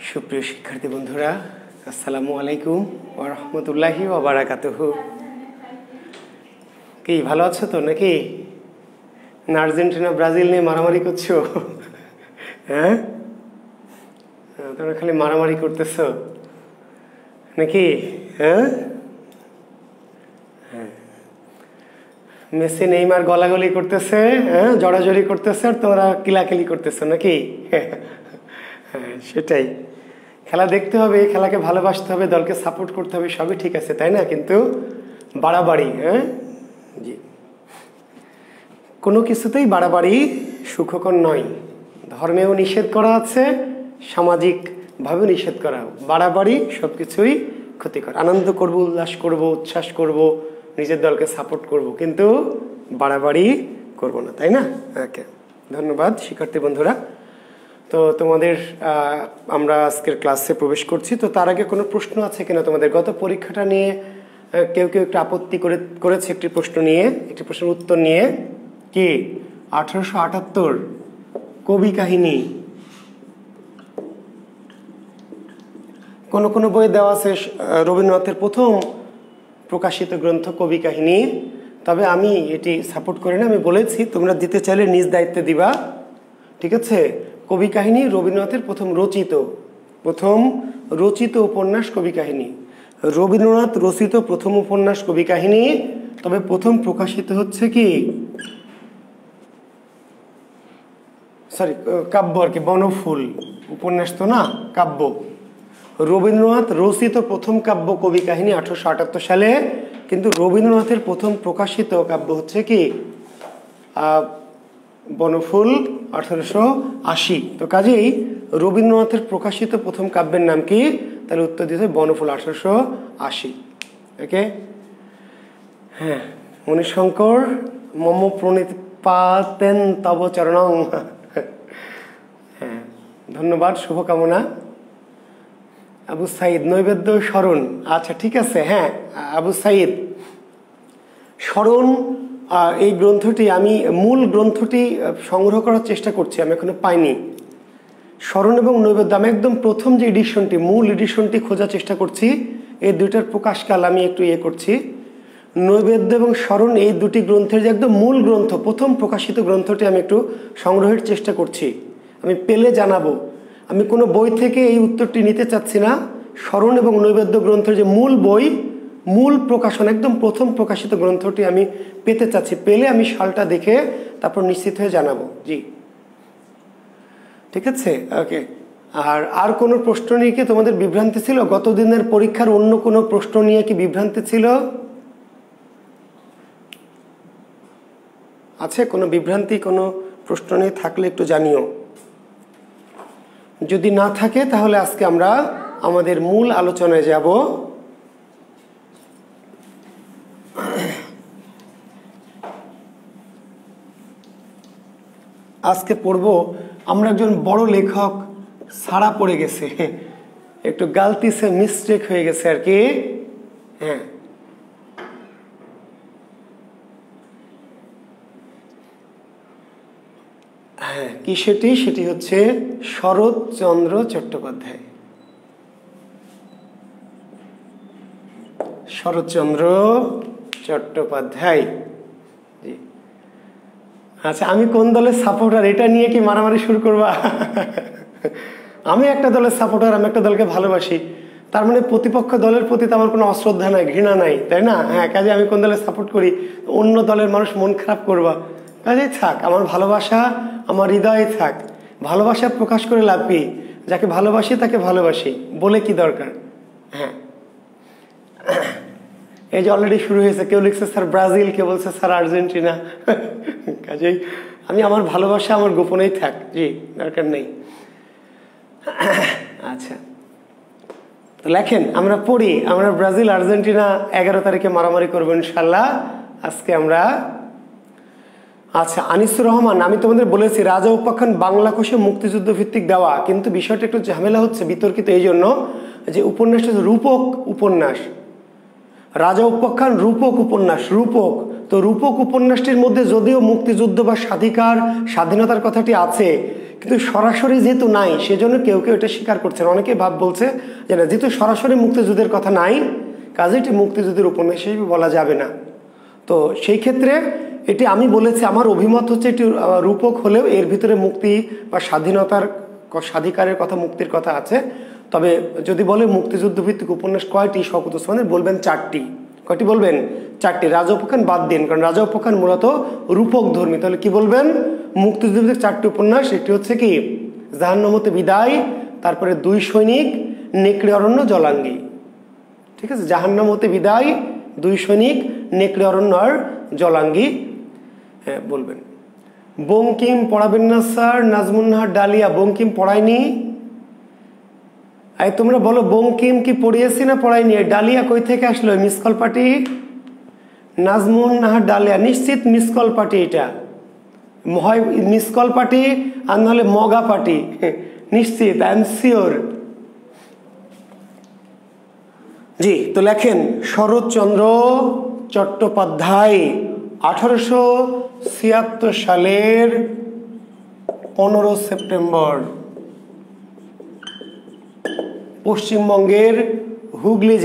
সুপ্রিয় শিক্ষার্থী বন্ধুরা, আসসালামু আলাইকুম ওয়া রাহমাতুল্লাহি ওয়া বারাকাতুহু। কি ভালো আছো তো নাকি? না আর্জেন্টিনা ব্রাজিল নিয়ে মারামারি করছো? হ্যাঁ, তোমরা খালি মারামারি করতেছো নাকি? হ্যাঁ, মেসি নেইমার গলাগলি করতেছে, হ্যাঁ, জড়াজড়ি করতেছে, আর তোমরা কিলাকিলি করতেছো নাকি? হ্যাঁ, সেটাই। খেলা দেখতে হবে, খেলাকে ভালোবাসতে হবে, দলকে সাপোর্ট করতে হবে, সবই ঠিক আছে, তাই না? কিন্তু বাড়াবাড়ি, হ্যাঁ জি, কোনো কিছুতেই বাড়াবাড়ি সুখকর নয়। ধর্মেও নিষেধ করা আছে, সামাজিকভাবেও নিষেধ করা। বাড়াবাড়ি সব কিছুই ক্ষতিকর। আনন্দ করব, উল্লাস করব, উচ্ছ্বাস করব, নিজের দলকে সাপোর্ট করব, কিন্তু বাড়াবাড়ি করব না, তাই না? ওকে, ধন্যবাদ শিক্ষার্থী বন্ধুরা। তো তোমাদের আমরা আজকের ক্লাসে প্রবেশ করছি। তো তার আগে কোনো প্রশ্ন আছে কিনা তোমাদের? গত পরীক্ষাটা নিয়ে কেউ কেউ একটু আপত্তি করেছে একটি প্রশ্ন নিয়ে, একটি প্রশ্নের উত্তর নিয়ে। কি 1878 কবি কাহিনী কোন কোন বইয়ে দেওয়া আছে রবীন্দ্রনাথের প্রথম প্রকাশিত গ্রন্থ কবি কাহিনী। তবে আমি এটি সাপোর্ট করি না। আমি বলেছি তোমরা দিতে চাইলে নিজ দায়িত্বে দিবা, ঠিক আছে? কবি কাহিনী রবীন্দ্রনাথের প্রথম রচিত উপন্যাস কবি কাহিনী। রবীন্দ্রনাথ রচিত প্রথম উপন্যাস কবি কাহিনী। তবে প্রথম প্রকাশিত হচ্ছে কি, সরি, কাব্য আর কি, বনফুল। উপন্যাস তো না, কাব্য। রবীন্দ্রনাথ রচিত প্রথম কাব্য কবি কাহিনী 1878 সালে, কিন্তু রবীন্দ্রনাথের প্রথম প্রকাশিত কাব্য হচ্ছে কি বনফুল 1880। তো কাজেই রবীন্দ্রনাথের প্রকাশিত প্রথম কাব্যের নাম কি? তাহলে উত্তর দিতে বনফুল 1880। ওকে, হ্যাঁ। মণিশঙ্কর মম প্রণিপাতেন তব চরণং। হ্যাঁ, ধন্যবাদ, শুভকামনা। আবু সাইদ নৈবেদ্য স্মরণ, আচ্ছা ঠিক আছে। হ্যাঁ, আবু সাইদ স্মরণ, এই গ্রন্থটি আমি মূল গ্রন্থটি সংগ্রহ করার চেষ্টা করছি, আমি এখনো পাইনি। স্মরণ এবং নৈবেদ্য আমি একদম প্রথম যে এডিশনটি, মূল এডিশনটি খোঁজার চেষ্টা করছি। এই দুইটার প্রকাশকাল আমি একটু করছি। নৈবেদ্য এবং স্মরণ এই দুটি গ্রন্থের যে একদম মূল গ্রন্থ, প্রথম প্রকাশিত গ্রন্থটি আমি একটু সংগ্রহের চেষ্টা করছি। আমি পেলে জানাবো। আমি কোনো বই থেকে এই উত্তরটি নিতে চাচ্ছি না। স্মরণ এবং নৈবেদ্য গ্রন্থের যে মূল বই, মূল প্রকাশন, একদম প্রথম প্রকাশিত গ্রন্থটি আমি পেতে চাচ্ছি। পেলে আমি সালটা দেখে তারপর নিশ্চিত হয়ে জানাবো। জি, ঠিক আছে, ওকে। আর কোনো প্রশ্ন নিয়ে কি তোমাদের বিভ্রান্তি ছিল? গত দিনের পরীক্ষার অন্য কোনো প্রশ্ন নিয়ে কি বিভ্রান্তি ছিল? আছে কোনো বিভ্রান্তি? কোনো প্রশ্ন নিয়ে থাকলে একটু জানিও। যদি না থাকে তাহলে আজকে আমরা আমাদের মূল আলোচনায় যাব। আজকে পড়ব আমরা একজন বড় লেখক ছাড়া পড়ে গেছে, একটু গালতিসে মিস্টেক হয়ে গেছে আর কি। হ্যাঁ, হ্যাঁ, কি সেটি হচ্ছে শরৎচন্দ্র চট্টোপাধ্যায়। শরৎচন্দ্র চট্টোপাধ্যায়, জি। আচ্ছা, আমি কোন দলের সাপোর্টার এটা নিয়ে কি মারামারি শুরু করবা? আমি একটা দলের সাপোর্টার, আমি একটা দলকে ভালোবাসি, তার মানে প্রতিপক্ষ দলের প্রতি তো আমার কোনো অশ্রদ্ধা নাই, ঘৃণা নাই, তাই না? হ্যাঁ, কাজে আমি কোন দলের সাপোর্ট করি, অন্য দলের মানুষ মন খারাপ করবা, কাজে থাক, আমার ভালোবাসা আমার হৃদয়ে থাক। ভালোবাসা প্রকাশ করে লাভ কি? যাকে ভালোবাসি তাকে ভালোবাসি, বলে কি দরকার? হ্যাঁ, এই যে অলরেডি শুরু হয়েছে, কেউ লিখছে স্যার ব্রাজিল, কেউ বলছে স্যার আর্জেন্টিনা। কাজেই আমি আমার ভালোবাসা আমার গোপনেই থাক, জি, দরকার নেই। আচ্ছা, তো লেখেন, আমরা পড়ি, আমরা ব্রাজিল আর্জেন্টিনা 11 তারিখে মারামারি করবো ইনশাল্লাহ। আজকে আমরা, আচ্ছা, আনিসুর রহমান, আমি তোমাদের বলেছি রাজা উপাখ্যান বাংলা কোষে মুক্তিযুদ্ধ ভিত্তিক দেওয়া, কিন্তু বিষয়টা একটু ঝামেলা হচ্ছে, বিতর্কিত এই জন্য যে উপন্যাসটা রূপক উপন্যাস। রাজা উপাখ্যান রূপক উপন্যাস, রূপক। তো রূপক উপন্যাসটির মধ্যে যদিও মুক্তিযুদ্ধ বা স্বাধীনতার কথাটি আছে, কিন্তু সরাসরি যেহেতু নাই সেজন্য কেউ কেউ এটা স্বীকার করছেন। অনেকে বলছে যে না, যেহেতু সরাসরি মুক্তিযুদ্ধের কথা নাই, কাজে এটি মুক্তিযুদ্ধের উপন্যাস হিসেবে বলা যাবে না। তো সেই ক্ষেত্রে এটি আমি বলেছি, আমার অভিমত হচ্ছে এটি রূপক হলেও এর ভিতরে মুক্তি বা স্বাধিকারের কথা, মুক্তির কথা আছে। তবে যদি বলে মুক্তিযুদ্ধ ভিত্তিক উপন্যাস কয়টি, শওকত ওসমানের বলবেন 4টি। কয়টি বলবেন? 4টি। রাজা উপাখ্যান বাদ দিন, কারণ রাজা উপাখ্যান মূলত রূপক ধর্মী। তাহলে কি বলবেন? মুক্তিযুদ্ধ ভিত্তিক 4টি উপন্যাস। একটি হচ্ছে কি জাহান্নাম হতে বিদায়, তারপরে 2 সৈনিক, নেকড়ে অরণ্য, জলাঙ্গি। ঠিক আছে, জাহান্নাম হতে বিদায়, 2 সৈনিক, নেকড়ে অরণ্য আর জলাঙ্গি। হ্যাঁ বলবেন। বঙ্কিম পড়াবেন না স্যার? নাজমুন্নাহার ডালিয়া বঙ্কিম পড়ায়নি। এই তোমরা বলো বঙ্কিম কি পড়িয়েছি না পড়াইনি? ডালিয়া কই থেকে আসলো? Miss call party. নাজমুন্নাহার ডালিয়া নিশ্চিত মিসকল পার্টি, এটা হয় মিসকল পার্টি আর নাহলে মগা পার্টি, নিশ্চিত, আই এম শিওর। জি, তো লেখেন শরৎচন্দ্র চট্টোপাধ্যায় 1876 সালের 15 সেপ্টেম্বর পশ্চিমবঙ্গের হুগলি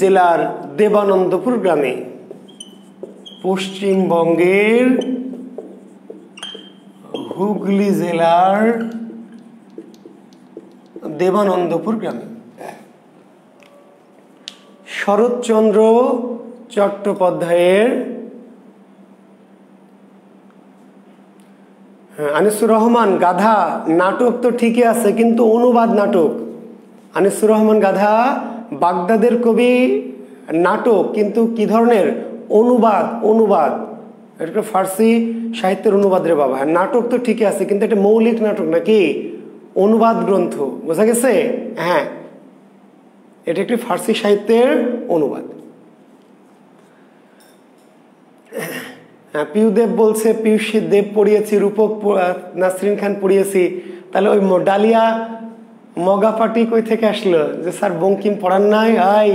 জেলার দেবানন্দপুর গ্রামে, পশ্চিমবঙ্গের হুগলি জেলার দেবানন্দপুর গ্রামে শরৎচন্দ্র চট্টোপাধ্যায়ের আনিসুর রহমান গাধা নাটক তো ঠিকই আছে, কিন্তু অনুবাদ নাটক। আনিসুর রহমান গাধা বাগদাদের কবি নাটক, কিন্তু কি ধরনের? অনুবাদ। এটা ফার্সি সাহিত্যের অনুবাদ রে বাবা। নাটক তো ঠিকই আছে, কিন্তু এটা মৌলিক নাটক নাকি অনুবাদ গ্রন্থ, বোঝা গেছে? হ্যাঁ, এটা একটি ফার্সি সাহিত্যের অনুবাদ। পিউদেব বলছে পিউষ দেব পড়িয়েছি, রূপক নাসরিন খান পড়িয়েছি। তাহলে ওই ডালিয়া মগা পার্টি কই থেকে আসলো যে স্যার বঙ্কিম পড়ান নাই? আই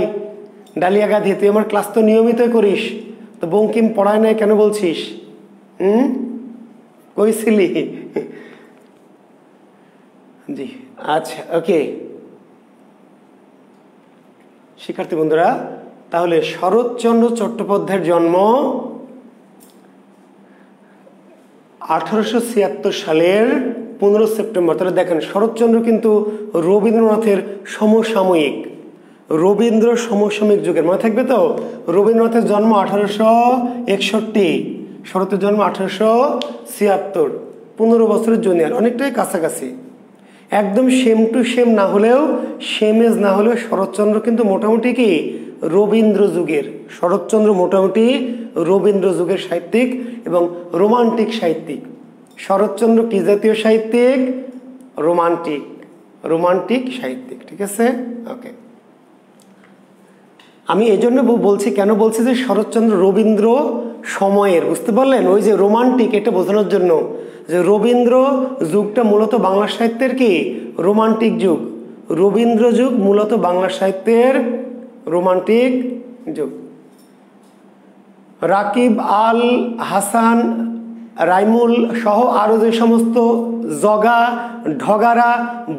ডালিয়া গাধি, তুই আমার ক্লাস তো নিয়মিতই করিস, তো বঙ্কিম পড়ায় নাই কেন বলছিস? কইছিলি? জি আচ্ছা, ওকে শিক্ষার্থী বন্ধুরা, তাহলে শরৎচন্দ্র চট্টোপাধ্যায়ের জন্ম 1876 সালের 15 সেপ্টেম্বর। তাহলে দেখেন শরৎচন্দ্র কিন্তু রবীন্দ্রনাথের সমসাময়িক, যুগের, মনে থাকবে তো? রবীন্দ্রনাথের জন্ম 1861, শরতের জন্ম 1876, 15 বছরের জুনিয়র, অনেকটাই কাছাকাছি। একদম সেম টু সেম না হলেও, সেম এজ না হলেও শরৎচন্দ্র কিন্তু মোটামুটি কি রবীন্দ্র যুগের, রবীন্দ্র যুগের সাহিত্যিক এবং রোমান্টিক সাহিত্যিক। শরৎচন্দ্র কি জাতীয় সাহিত্যিক? রোমান্টিক সাহিত্যিক। ঠিক আছে, ওকে। আমি এই জন্য বলছি, কেন বলছি যে শরৎচন্দ্র রবীন্দ্র সময়ের, বুঝতে পারলেন? ওই যে রোমান্টিক, এটা বোঝানোর জন্য যে রবীন্দ্র যুগটা মূলত বাংলা সাহিত্যের কি রোমান্টিক যুগ। রবীন্দ্র যুগ মূলত বাংলা সাহিত্যের রোমান্টিক যুগ। রাকিব আল হাসান রাইমুল সহ আরো যে সমস্ত জগা ঢগারা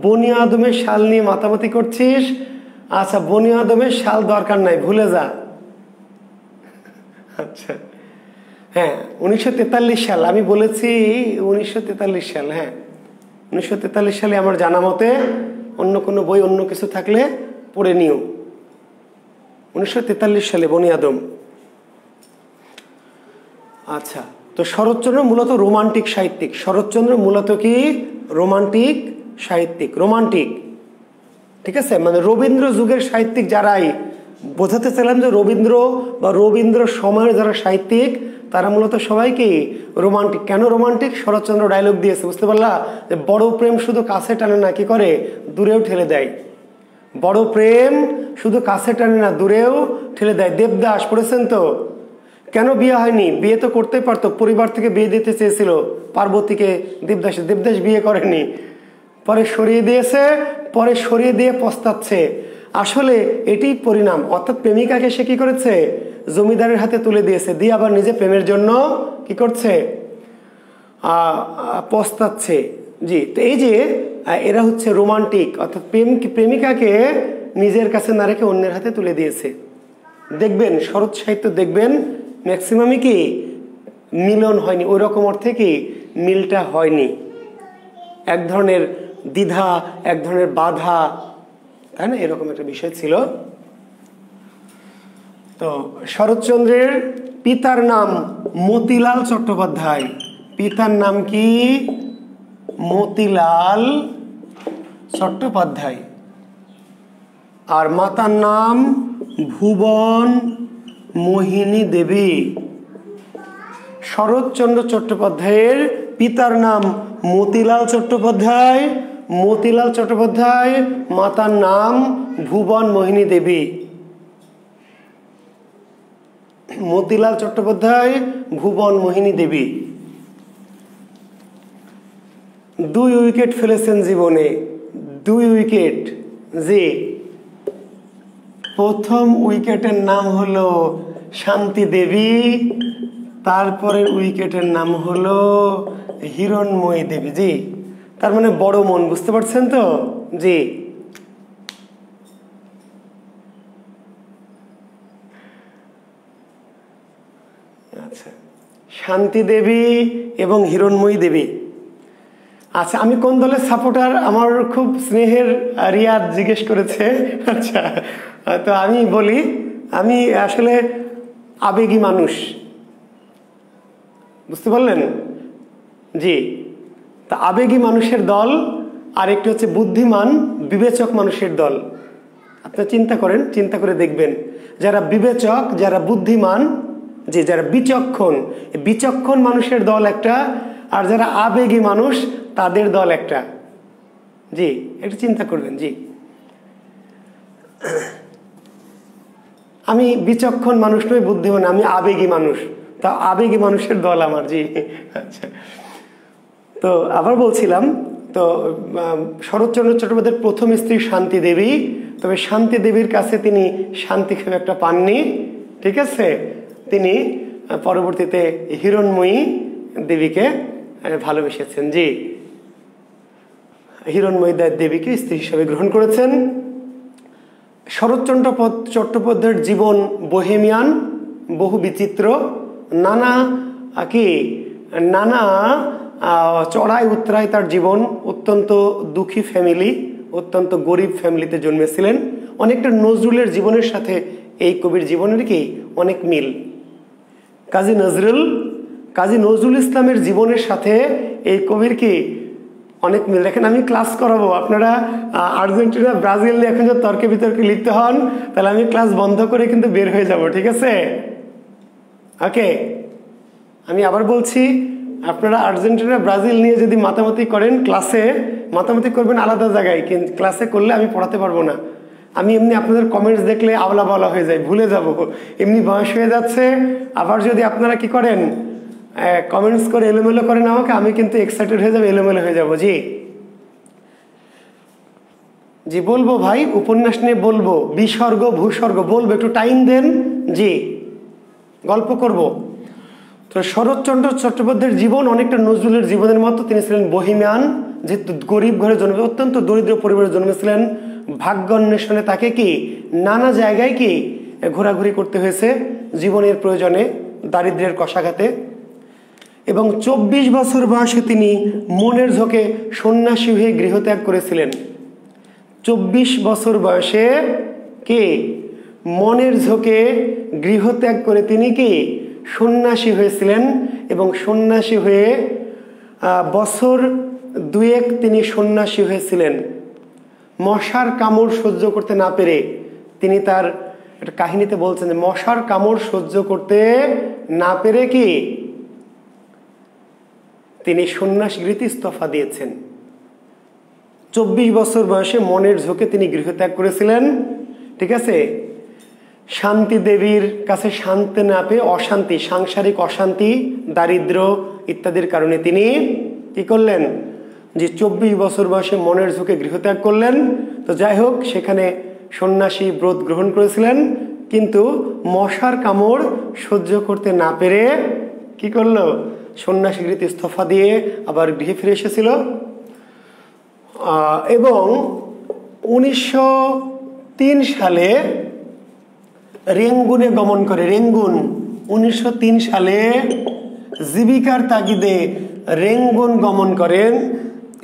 বনি আদমের সাল নিয়ে মাতামাতি করছিস, আচ্ছা বনি আদমের সাল দরকার নাই, ভুলে যা। আচ্ছা হ্যাঁ, 1943 সাল, আমি বলেছি 1943 সাল। হ্যাঁ, 1943 সালে আমার জানা মতে, অন্য কোনো বই অন্য কিছু থাকলে পড়ে নিও। 1943 সালে বনি আদম। আচ্ছা, তো শরৎচন্দ্র মূলত রোমান্টিক সাহিত্যিক। শরৎচন্দ্র মূলত কি রোমান্টিক সাহিত্যিক, ঠিক আছে? মানে রবীন্দ্র যুগের সাহিত্যিক যারাই, বোঝাতে চাইলাম যে রবীন্দ্র বা রবীন্দ্র সময়ের যারা সাহিত্যিক তারা মূলত সবাই কি রোমান্টিক। কেন রোমান্টিক? শরৎচন্দ্র ডায়লগ দিয়েছে, বুঝতে পারলা? যে বড় প্রেম শুধু কাছে টানে না, কি করে দূরেও ঠেলে দেয়। বড় প্রেম শুধু কাছে টানে না, দূরেও ঠেলে দেয়। দেবদাস পড়েছেন তো? কেন বিয়ে হয়নি? বিয়ে তো করতে পারতো, পরিবার থেকে বিয়ে দিতে চেয়েছিল পার্বতীকে দেবদাস বিয়ে করেনি, পরে সরিয়ে দিয়েছে, পরে সরিয়ে দিয়ে পস্তাচ্ছে। আসলে এটি পরিণাম, অর্থাৎ প্রেমিকাকে সে কি করেছে, জমিদারের হাতে তুলে দিয়েছে, দিয়ে আবার নিজে প্রেমের জন্য কি করছে, পস্তাচ্ছে। জি, তো এই যে এরা হচ্ছে রোমান্টিক, অর্থাৎ প্রেমিকাকে নিজের কাছে না রেখে অন্যের হাতে তুলে দিয়েছে। দেখবেন শরৎ সাহিত্য দেখবেন ম্যাক্সিমামই কি মিলন হয়নি, ওই রকম অর্থে কি মিলটা হয়নি, এক ধরনের দ্বিধা, এক ধরনের বাধা, তাই না, এরকম একটা বিষয় ছিল। তো শরৎচন্দ্রের পিতার নাম মতিলাল চট্টোপাধ্যায়, পিতার নাম কি মতিলাল চট্টোপাধ্যায়, আর মাতার নাম ভুবন মোহিনী দেবী। শরৎচন্দ্র চট্টোপাধ্যায়ের পিতার নাম মতিলাল চট্টোপাধ্যায়, মতিলাল চট্টোপাধ্যায়, মাতার নাম ভুবন মোহিনী দেবী। মতিলাল চট্টোপাধ্যায়, ভুবন মোহিনী দেবী। 2 উইকেট ফেলেছেন জীবনে, 2 উইকেট। জি, প্রথম উইকেটের নাম হলো শান্তি দেবী, তারপরের উইকেটের নাম হলো হিরণময়ী দেবী। জি, তার মানে বড় মন, বুঝতে পারছেন তো? জি, আচ্ছা, শান্তি দেবী এবং হিরণময়ী দেবী। আচ্ছা, আমি কোন দলের সাপোর্টার, আমার খুব স্নেহের রিয়াদ জিজ্ঞেস করেছে। আচ্ছা, তো আমি বলি, আমি আসলে আবেগী মানুষ, বুঝতে পারলেন? জি, তা আবেগী মানুষের দল আর একটি হচ্ছে বুদ্ধিমান বিবেচক মানুষের দল। আপনারা চিন্তা করেন, চিন্তা করে দেখবেন, যারা বিবেচক, যারা বুদ্ধিমান, যে যারা বিচক্ষণ মানুষের দল একটা, আর যারা আবেগী মানুষ তাদের দল একটা। জি, একটু চিন্তা করবেন। জি, আমি বিচক্ষণ মানুষ নই, বুদ্ধিমান, আমি আবেগী মানুষ, তা আবেগী মানুষের দল আমার। জি, আচ্ছা, তো আবার বলছিলাম, তো শরৎচন্দ্র চট্টোপাধ্যায়ের প্রথম স্ত্রী শান্তি দেবী, তবে শান্তি দেবীর কাছে তিনি শান্তি খুব একটা পাননি, ঠিক আছে। তিনি পরবর্তীতে হিরণময়ী দেবীকে ভালোবেসেছেন। জি, হিরণময়ী দেবীকে স্ত্রী হিসেবে গ্রহণ করেছেন। শরৎচন্দ্র চট্টোপাধ্যায়ের জীবন বোহেমিয়ান, বহু বিচিত্র, নানা চড়াই উতরাই তার জীবন। অত্যন্ত দুঃখী ফ্যামিলি, অত্যন্ত গরিব ফ্যামিলিতে জন্মেছিলেন। অনেকটা নজরুলের জীবনের সাথে এই কবির জীবনের কি অনেক মিল। কাজী নজরুল ইসলামের জীবনের সাথে এই কবির কি অনেক মিল। দেখেন, আমি ক্লাস করাবো, আপনারা আর্জেন্টিনা ব্রাজিল নিয়ে এখন যদি তর্কে বিতর্কে লিপ্ত হন, তাহলে আমি ক্লাস বন্ধ করে কিন্তু বের হয়ে যাব, ঠিক আছে? ওকে, আমি আবার বলছি, আপনারা আর্জেন্টিনা ব্রাজিল নিয়ে যদি মাতামাতি করেন, ক্লাসে মাতামাতি করবেন আলাদা জায়গায়, কিন্তু ক্লাসে করলে আমি পড়াতে পারবো না। আমি এমনি আপনাদের কমেন্টস দেখলে আওলা বাওলা হয়ে যায়, ভুলে যাব, এমনি বয়স হয়ে যাচ্ছে। আবার যদি আপনারা কি করেন, কমেন্টস করে এলোমেলো করেন আমাকে, আমি কিন্তু এক্সাইটেড হয়ে যাবো, এলোমেলো হয়ে যাবো। জি, বলবো ভাই, উপন্যাস নিয়ে বলবো, বিসর্গ ভূস্বর্গ বলবো, একটু টাইম দেন। জি, গল্প করব। তো শরৎচন্দ্র চট্টোপাধ্যায়ের জীবন অনেকটা নজরুলের জীবনের মতো। তিনি ছিলেন বহিমিয়ান, যেহেতু গরিব ঘরে জন্মে, অত্যন্ত দরিদ্র পরিবারে জন্মেছিলেন। ভাগ্য অন্বেষণে তাকে কি নানা জায়গায় কি ঘোরাঘুরি করতে হয়েছে জীবনের প্রয়োজনে, দারিদ্র্যের কষাঘাতে। এবং 24 বছর বয়সে তিনি মনের ঝোঁকে সন্ন্যাসী হয়ে গৃহত্যাগ করেছিলেন। 24 বছর বয়সে কি মনের ঝোঁকে গৃহত্যাগ করে তিনি কি সন্ন্যাসী হয়েছিলেন। এবং সন্ন্যাসী হয়ে বছর 2 তিনি সন্ন্যাসী হয়েছিলেন। মশার কামড় সহ্য করতে না পেরে তিনি তার একটা কাহিনীতে বলছেন যে মশার কামড় সহ্য করতে না পেরে কি তিনি সন্ন্যাসীগৃহীতে ইস্তফা দিয়েছেন। 24 বছর বয়সে মনের ঝোঁকে তিনি গৃহত্যাগ করেছিলেন, ঠিক আছে। শান্তি দেবীর কাছে শান্তি না পেয়ে অশান্তি, সাংসারিক অশান্তি, দারিদ্র ইত্যাদির কারণে তিনি কি করলেন, যে 24 বছর বয়সে মনের ঝোঁকে গৃহত্যাগ করলেন। তো যাই হোক, সেখানে সন্ন্যাসী ব্রত গ্রহণ করেছিলেন, কিন্তু মশার কামড় সহ্য করতে না পেরে কি করলো, সন্ন্যাসীগৃহীত ইস্তফা দিয়ে আবার গৃহে ফিরে এসেছিল। এবং 1903 সালে রেঙ্গুনে গমন করে। রেঙ্গুন 1903 সালে জীবিকার তাগিদে রেঙ্গুন গমন করেন।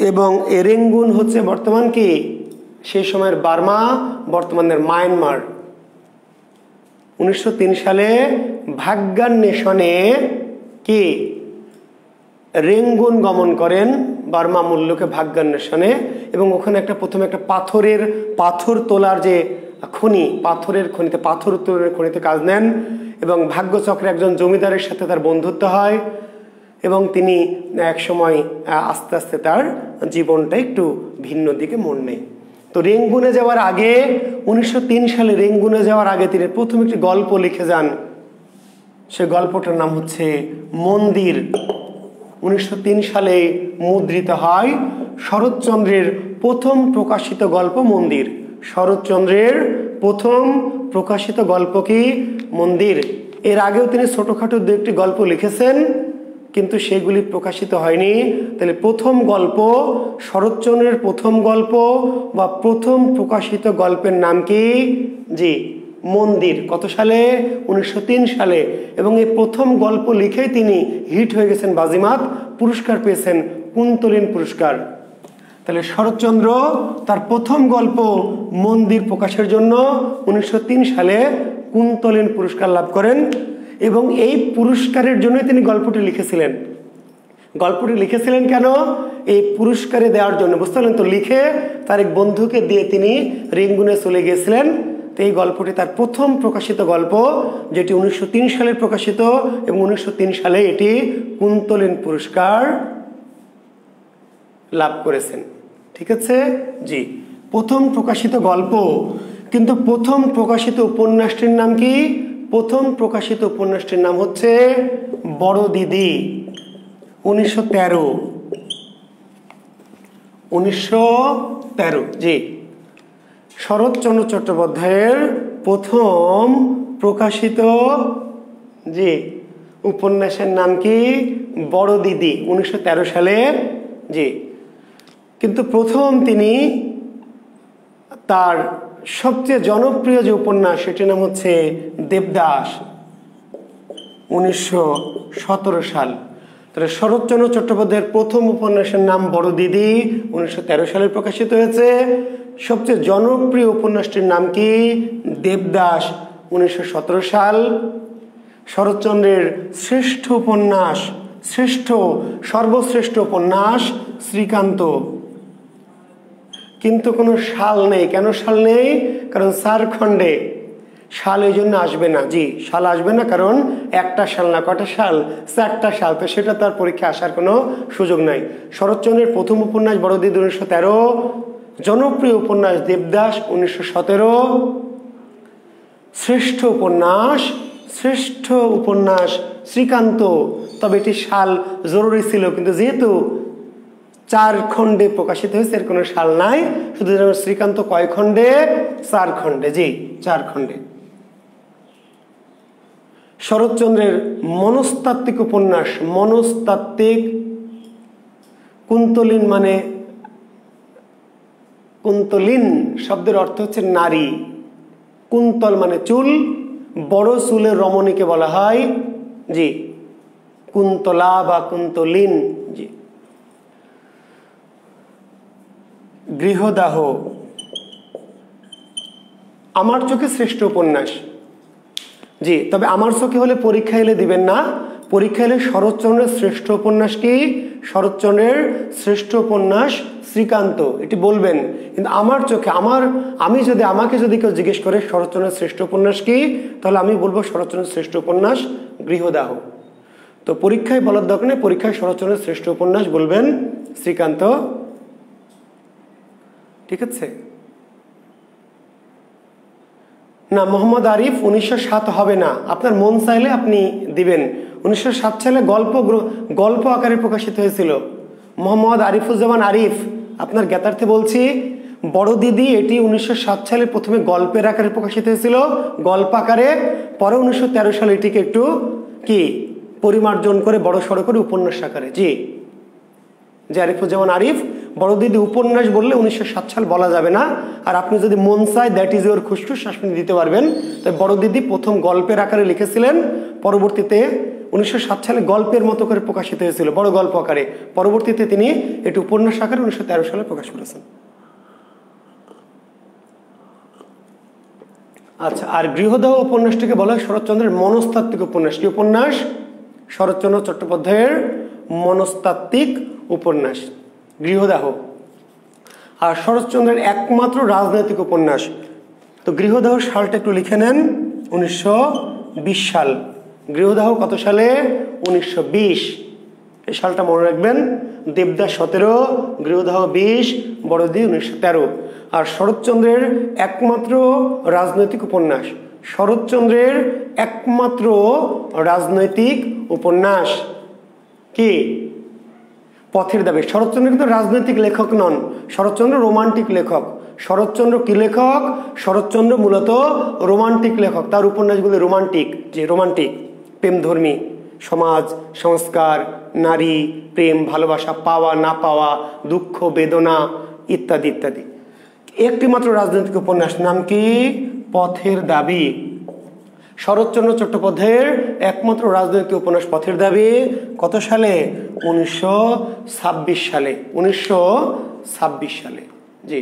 এবং এ রেঙ্গুন হচ্ছে বর্তমান কি, সেই সময়ের বার্মা, বর্তমানের মায়ানমার। 1903 সালে ভাগ্যান্বেষণে কি রেঙ্গুন গমন করেন, বার্মা মূল্যকে ভাগ্যান্বেষণে। এবং ওখানে প্রথমে একটা পাথর তোলার যে খনি, পাথরের খনিতে, পাথর উত্তোলনের খনিতে কাজ নেন। এবং ভাগ্যচক্রে একজন জমিদারের সাথে তার বন্ধুত্ব হয় এবং তিনি এক সময় আস্তে আস্তে তার জীবনটা একটু ভিন্ন দিকে মোড় নেয়। তো রেঙ্গুনে যাওয়ার আগে, 1903 সালে রেঙ্গুনে যাওয়ার আগে তিনি প্রথম একটি গল্প লিখে যান। সে গল্পটার নাম হচ্ছে মন্দির। 1903 সালে মুদ্রিত হয় শরৎচন্দ্রের প্রথম প্রকাশিত গল্প মন্দির। শরৎচন্দ্রের প্রথম প্রকাশিত গল্প কি, মন্দির। এর আগেও তিনি ছোটখাটো দু একটি গল্প লিখেছেন, কিন্তু সেগুলি প্রকাশিত হয়নি। তাহলে প্রথম গল্প, শরৎচন্দ্রের প্রথম গল্প বা প্রথম প্রকাশিত গল্পের নাম কি, জি মন্দির। কত সালে, 1903 সালে। এবং এই প্রথম গল্প লিখেই তিনি হিট হয়ে গেছেন, বাজিমাত, পুরস্কার পেয়েছেন, কুন্তলিন পুরস্কার। তাহলে শরৎচন্দ্র তার প্রথম গল্প মন্দির প্রকাশের জন্য 1903 সালে কুন্তলিন পুরস্কার লাভ করেন। এবং এই পুরস্কারের জন্য তিনি গল্পটি লিখেছিলেন। গল্পটি লিখেছিলেন কেন, এই পুরস্কারে দেওয়ার জন্য, বুঝতে পারলেন তো। লিখে তার এক বন্ধুকে দিয়ে তিনি রেঙ্গুনে চলে গিয়েছিলেন। তো এই গল্পটি তার প্রথম প্রকাশিত গল্প, যেটি 1903 সালে প্রকাশিত। এবং 1903 সালে এটি কুন্তলিন পুরস্কার লাভ করেছেন। ঠিক আছে, জি প্রথম প্রকাশিত গল্প। কিন্তু প্রথম প্রকাশিত উপন্যাসটির নাম কি, প্রথম প্রকাশিত উপন্যাসটির নাম হচ্ছে বড় দিদি। 1913, জি শরৎচন্দ্র চট্টোপাধ্যায়ের প্রথম প্রকাশিত জি উপন্যাসের নাম কি, বড় দিদি, 1913 সালে। জি কিন্তু প্রথম তিনি তার সবচেয়ে জনপ্রিয় যে উপন্যাস, সেটির নাম হচ্ছে দেবদাস, 1917 সাল। তাহলে শরৎচন্দ্র চট্টোপাধ্যায়ের প্রথম উপন্যাসের নাম বড় দিদি, 1913 সালে প্রকাশিত হয়েছে। সবচেয়ে জনপ্রিয় উপন্যাসটির নাম কি, দেবদাস, 1917 সাল। শরৎচন্দ্রের শ্রেষ্ঠ উপন্যাস, সর্বশ্রেষ্ঠ উপন্যাস শ্রীকান্ত। কিন্তু কোনো সাল নেই। কেন সাল নেই, কারণ 4 খণ্ডে। সাল এই জন্য আসবে না, জি সাল আসবে না, কারণ একটা সাল না, কটা সাল, 4টা সাল। তো সেটা তার পরীক্ষা আসার কোনো সুযোগ নাই। শরৎচন্দ্রের প্রথম উপন্যাস বড় দিদি 1913, জনপ্রিয় উপন্যাস দেবদাস 1917, শ্রেষ্ঠ উপন্যাস শ্রীকান্ত। তবে এটি সাল জরুরি ছিল, কিন্তু যেহেতু 4 খণ্ডে প্রকাশিত হয়েছে, এর কোনো সাল নাই। শুধু শ্রীকান্ত কয় খণ্ডে, 4 খণ্ডে, জি 4 খণ্ডে। শরৎচন্দ্রের মনস্তাত্ত্বিক উপন্যাস, মনস্তাত্ত্বিক, কুন্তলিন মানে, কুন্তলিন শব্দের অর্থ হচ্ছে নারী, কুন্তল মানে চুল, বড় চুলের রমণীকে বলা হয় জি কুন্তলা বা কুন্তলিন। জি গৃহদাহ আমার চোখে শ্রেষ্ঠ উপন্যাস। জি তবে আমার চোখে হলে পরীক্ষা এলে দিবেন না, পরীক্ষা এলে শরৎচন্দ্রের শ্রেষ্ঠ উপন্যাস কি, শরৎচন্দ্রের শ্রেষ্ঠ উপন্যাস শ্রীকান্ত, এটি বলবেন। কিন্তু আমার চোখে আমাকে যদি কেউ জিজ্ঞেস করে শরৎচন্দ্রের শ্রেষ্ঠ উপন্যাস কি, তাহলে আমি বলবো শরৎচন্দ্রের শ্রেষ্ঠ উপন্যাস গৃহদাহ। তো পরীক্ষায় বলার দরকার নেই, পরীক্ষায় শরৎচন্দ্রের শ্রেষ্ঠ উপন্যাস বলবেন শ্রীকান্ত। ঠিক আছে না, মোহাম্মদ আরিফ 1907 হবে না, আপনার মন চাইলে আপনি দিবেন। 1907 সালে গল্প আকারে প্রকাশিত হয়েছিল। মোহাম্মদ আরিফুজ্জামান আরিফ, আপনার জ্ঞাতার্থে বলছি, বড় দিদি এটি 1907 সালে প্রথমে গল্পের আকারে প্রকাশিত হয়েছিল, গল্প আকারে। পরে 1913 সালে এটিকে একটু কি পরিমার্জন করে বড় সড়ো করে উপন্যাস আকারে। জি আরিফুজ্জামান আরিফ, বড় দিদি উপন্যাস বললে 1907 সাল বলা যাবে না। আর আপনি যদি মন চায় দ্যাট ইজ ইউর খুশখুশ আপনি দিতে পারবেন। তাই বড় দিদি প্রথম গল্পের আকারে লিখেছিলেন, পরবর্তীতে 1907 সালে গল্পের মতো করে প্রকাশিত হয়েছিল বড় গল্প আকারে। পরবর্তীতে তিনি এটি উপন্যাস আকারে 1913 সালে প্রকাশ করেছেন। আচ্ছা, আর গৃহদাহ উপন্যাসটিকে বলা হয় শরৎচন্দ্রের মনস্তাত্ত্বিক উপন্যাস। কি উপন্যাস? শরৎচন্দ্র চট্টোপাধ্যায়ের মনস্তাত্ত্বিক উপন্যাস গৃহদাহ। আর শরৎচন্দ্রের একমাত্র রাজনৈতিক উপন্যাস। তো গৃহদাহ সালটা একটু লিখে নেন, 1920 সাল। গৃহদাহ কত সালে? 1920। এই সালটা মনে রাখবেন। দেবদাস 17, গৃহদাহ 20, বড়দিদি 1913। আর শরৎচন্দ্রের একমাত্র রাজনৈতিক উপন্যাস, শরৎচন্দ্রের একমাত্র রাজনৈতিক উপন্যাস কি? পথের দাবি। শরৎচন্দ্র কিন্তু রাজনৈতিক লেখক নন, শরৎচন্দ্র রোমান্টিক লেখক। শরৎচন্দ্র কি লেখক? শরৎচন্দ্র মূলত রোমান্টিক লেখক। তার উপন্যাসগুলি রোমান্টিক, যে রোমান্টিক, প্রেমধর্মী, সমাজ সংস্কার, নারী, প্রেম, ভালোবাসা, পাওয়া না পাওয়া, দুঃখ বেদনা ইত্যাদি ইত্যাদি। একটি মাত্র রাজনৈতিক উপন্যাস, নাম কি? পথের দাবি। শরৎচন্দ্র চট্টোপাধ্যায়ের একমাত্র রাজনৈতিক উপন্যাস পথের দাবি। কত সালে? 1926 সালে। 1926 সালে। জি,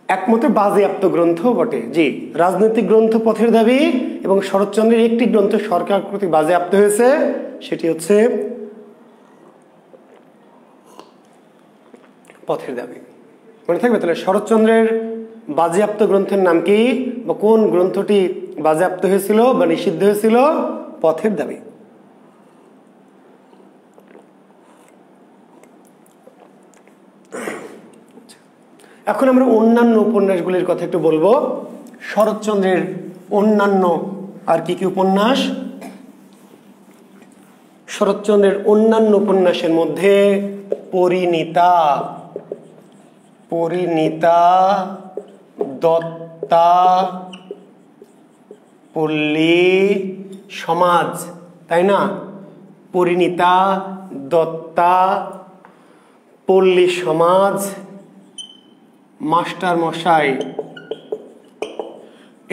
একমাত্র বাজেয়াপ্ত গ্রন্থ বটে। জি, রাজনৈতিক গ্রন্থ পথের দাবি, এবং শরৎচন্দ্রের একটি গ্রন্থ সরকার কর্তৃক বাজেয়াপ্ত হয়েছে, সেটি হচ্ছে পথের দাবি। মনে থাকবে তাহলে শরৎচন্দ্রের বাজেয়াপ্ত গ্রন্থের নাম কি, বা কোন গ্রন্থটি বাজেয়াপ্ত হয়েছিল বা নিষিদ্ধ হয়েছিল? পথের দাবি। এখন আমরা অন্যান্য উপন্যাসগুলির কথা একটু বলবো। শরৎচন্দ্রের অন্যান্য আর কি কি উপন্যাস? শরৎচন্দ্রের অন্যান্য উপন্যাসের মধ্যে পরিণীতা, পরিণীতা, দত্তা, পল্লী সমাজ, তাই না? পরিণীতা, দত্তা, পল্লী সমাজ, মাস্টার মশাই।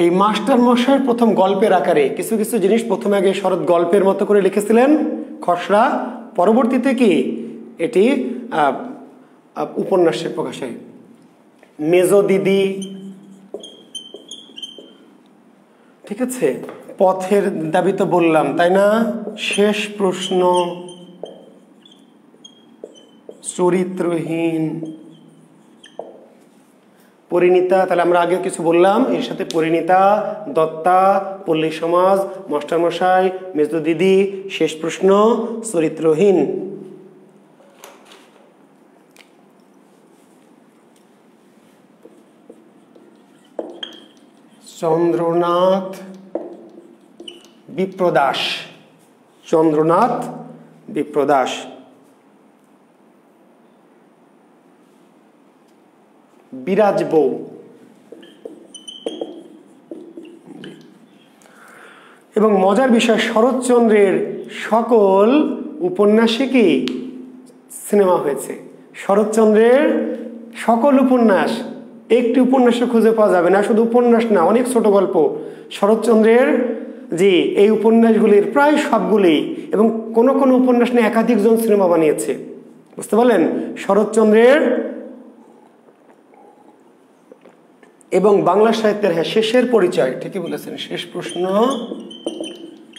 এই মাস্টার মশাই প্রথম গল্পের আকারে কিছু কিছু জিনিস প্রথমে আগে শরৎ গল্পের মতো করে লিখেছিলেন খসড়া, পরবর্তীতে কি এটি উপন্যাসের প্রকাশ হয়। মেজো দিদি, ঠিক আছে, পথের দাবি তো বললাম, তাই না? শেষ প্রশ্ন, চরিত্রহীন, পরিণীতা, তাহলে আমরা আগে কিছু বললাম, এর সাথে পরিণীতা, দত্তা, পল্লী সমাজ, মাস্টারমশাই, মেজো দিদি, শেষ প্রশ্ন, চরিত্রহীন। চন্দ্রনাথ বিপ্রদাস, চন্দ্রনাথ বিপ্রদাস। বিরাজ বউ। এবং মজার বিষয়, শরৎচন্দ্রের সকল উপন্যাসে কি সিনেমা হয়েছে। শরৎচন্দ্রের সকল উপন্যাস, একটি উপন্যাসে খুঁজে পাওয়া যাবে না, শুধু উপন্যাস না, অনেক ছোট গল্প শরৎচন্দ্রের। জি, এই উপন্যাসগুলির প্রায় সবগুলি, এবং কোন কোন উপন্যাস নিয়ে একাধিকজন সিনেমা বানিয়েছে, বুঝতে পারলেন? শরৎচন্দ্রের এবং বাংলা সাহিত্যের, হ্যাঁ, শেষের পরিচয়, ঠিকই বলেছেন, শেষ প্রশ্ন,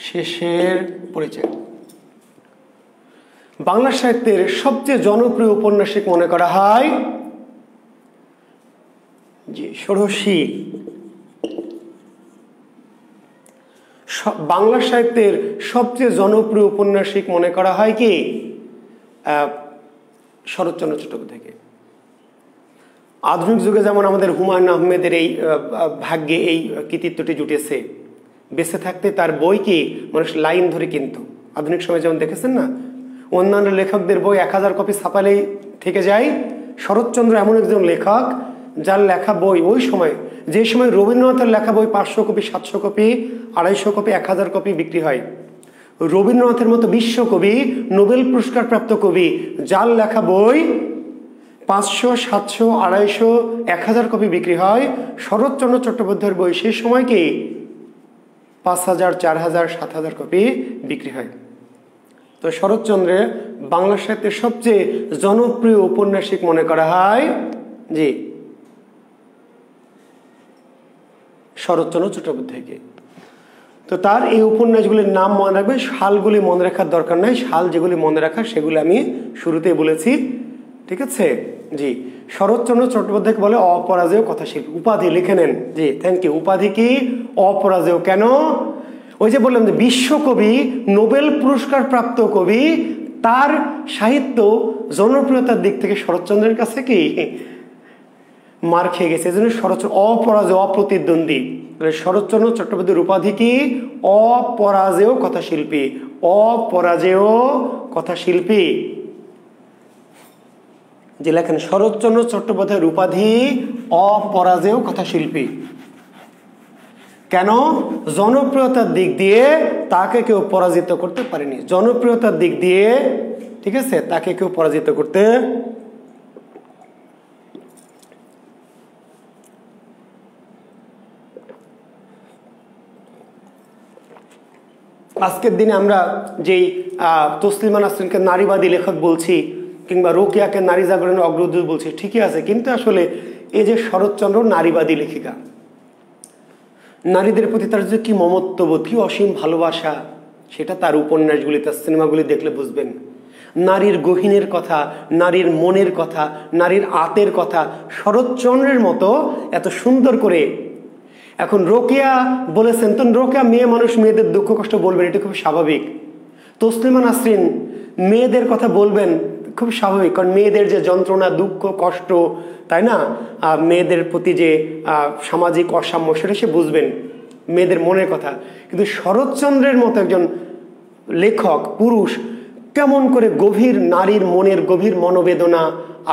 শেষের পরিচয়। বাংলা সাহিত্যের সবচেয়ে জনপ্রিয় উপন্যাসিক মনে করা হয় জি ষোড়শী। বাংলা সাহিত্যের সবচেয়ে জনপ্রিয় উপন্যাসিক মনে করা হয় কি শরৎচন্দ্র চট্টোপাধ্যায়কে। আধুনিক যুগে যেমন আমাদের হুমায়ুন আহমেদের এই ভাগ্যে এই কৃতিত্বটি জুটেছে, বেঁচে থাকতে তার বই কি মানুষ লাইন ধরে কিনত। আধুনিক সময় যেমন দেখেছেন না, অন্যান্য লেখকদের বই 1000 কপি ছাপালেই থেকে যায়। শরৎচন্দ্র এমন একজন লেখক যার লেখা বই ওই সময়, যে সময় রবীন্দ্রনাথের লেখা বই 500 কপি, 700 কপি, 250 কপি, 1000 কপি বিক্রি হয়, রবীন্দ্রনাথের মতো বিশ্বকবি, নোবেল পুরস্কার প্রাপ্ত কবি যার লেখা বই 500, 700, 250, 1000 কপি বিক্রি হয়, শরৎচন্দ্র চট্টোপাধ্যায়ের বই সেই সময় কি 5000, 4000, 7000 কপি বিক্রি হয়। তো শরৎচন্দ্রের বাংলা সাহিত্যের সবচেয়ে জনপ্রিয় ঔপন্যাসিক মনে করা হয় জি শরৎচন্দ্র চট্টোপাধ্যায়কে। তো তার এই উপন্যাসগুলির নাম মনে রাখবে, সালগুলি মনে রাখার দরকার নাই, সাল যেগুলি মনে রাখার সেগুলি আমি শুরুতেই বলেছি, ঠিক আছে জি। শরৎচন্দ্র চট্টোপাধ্যায়কে বলে অপরাজেয় কথাশিল্পী, উপাধি লিখে নেন জি, থ্যাংক ইউ। উপাধি কি? অপরাজেয়। কেন? ওই যে বললাম যে বিশ্বকবি, নোবেল পুরস্কার প্রাপ্ত কবি, তার সাহিত্য জনপ্রিয়তার দিক থেকে শরৎচন্দ্রের কাছে কি মার খেয়ে গেছে, এজন্য শরৎচন্দ্র অপরাজেয়, অপ্রতিদ্বন্দ্বী। শরৎচন্দ্র চট্টোপাধ্যায়ের উপাধি কি? অপরাজেয় কথাশিল্পী, অপরাজেয় কথাশিল্পী। যে লেখেন শরৎচন্দ্র চট্টোপাধ্যায়ের উপাধি অপরাজেয় কথাশিল্পী। কেন? জনপ্রিয়তার দিক দিয়ে তাকে কেউ পরাজিত করতে পারেনি, জনপ্রিয়তার দিক দিয়ে, ঠিক আছে, তাকে কেউ পরাজিত করতে। আজকের দিনে আমরা যেই তসলিমা নাসরিনকে নারীবাদী লেখক বলছি, কিংবা রোকেয়াকে নারী জাগরণের অগ্রদূত বলছি, ঠিকই আছে, কিন্তু আসলে এই যে শরৎচন্দ্র নারীবাদী লেখিকা, নারীদের প্রতি তার যে কি মমত্ববোধ, কি অসীম ভালোবাসা, সেটা তার উপন্যাসগুলি, তার সিনেমাগুলি দেখলে বুঝবেন। নারীর গহীনের কথা, নারীর মনের কথা, নারীর আতের কথা শরৎচন্দ্রের মতো এত সুন্দর করে। এখন রোকেয়া বলেছেন, তো রোকেয়া মেয়ে মানুষ, মেয়েদের দুঃখ কষ্ট বলবেন, এটা খুব স্বাভাবিক। তসলিমা নাসরিন মেয়েদের কথা বলবেন, খুব স্বাভাবিক, কারণ মেয়েদের যে যন্ত্রণা, দুঃখ, কষ্ট, তাই না, মেয়েদের প্রতি যে সামাজিক অসাম্য, সেটা সে বুঝবেন, মেয়েদের মনের কথা। কিন্তু শরৎচন্দ্রের মতো একজন লেখক, পুরুষ, কেমন করে গভীর নারীর মনের গভীর মনোবেদনা,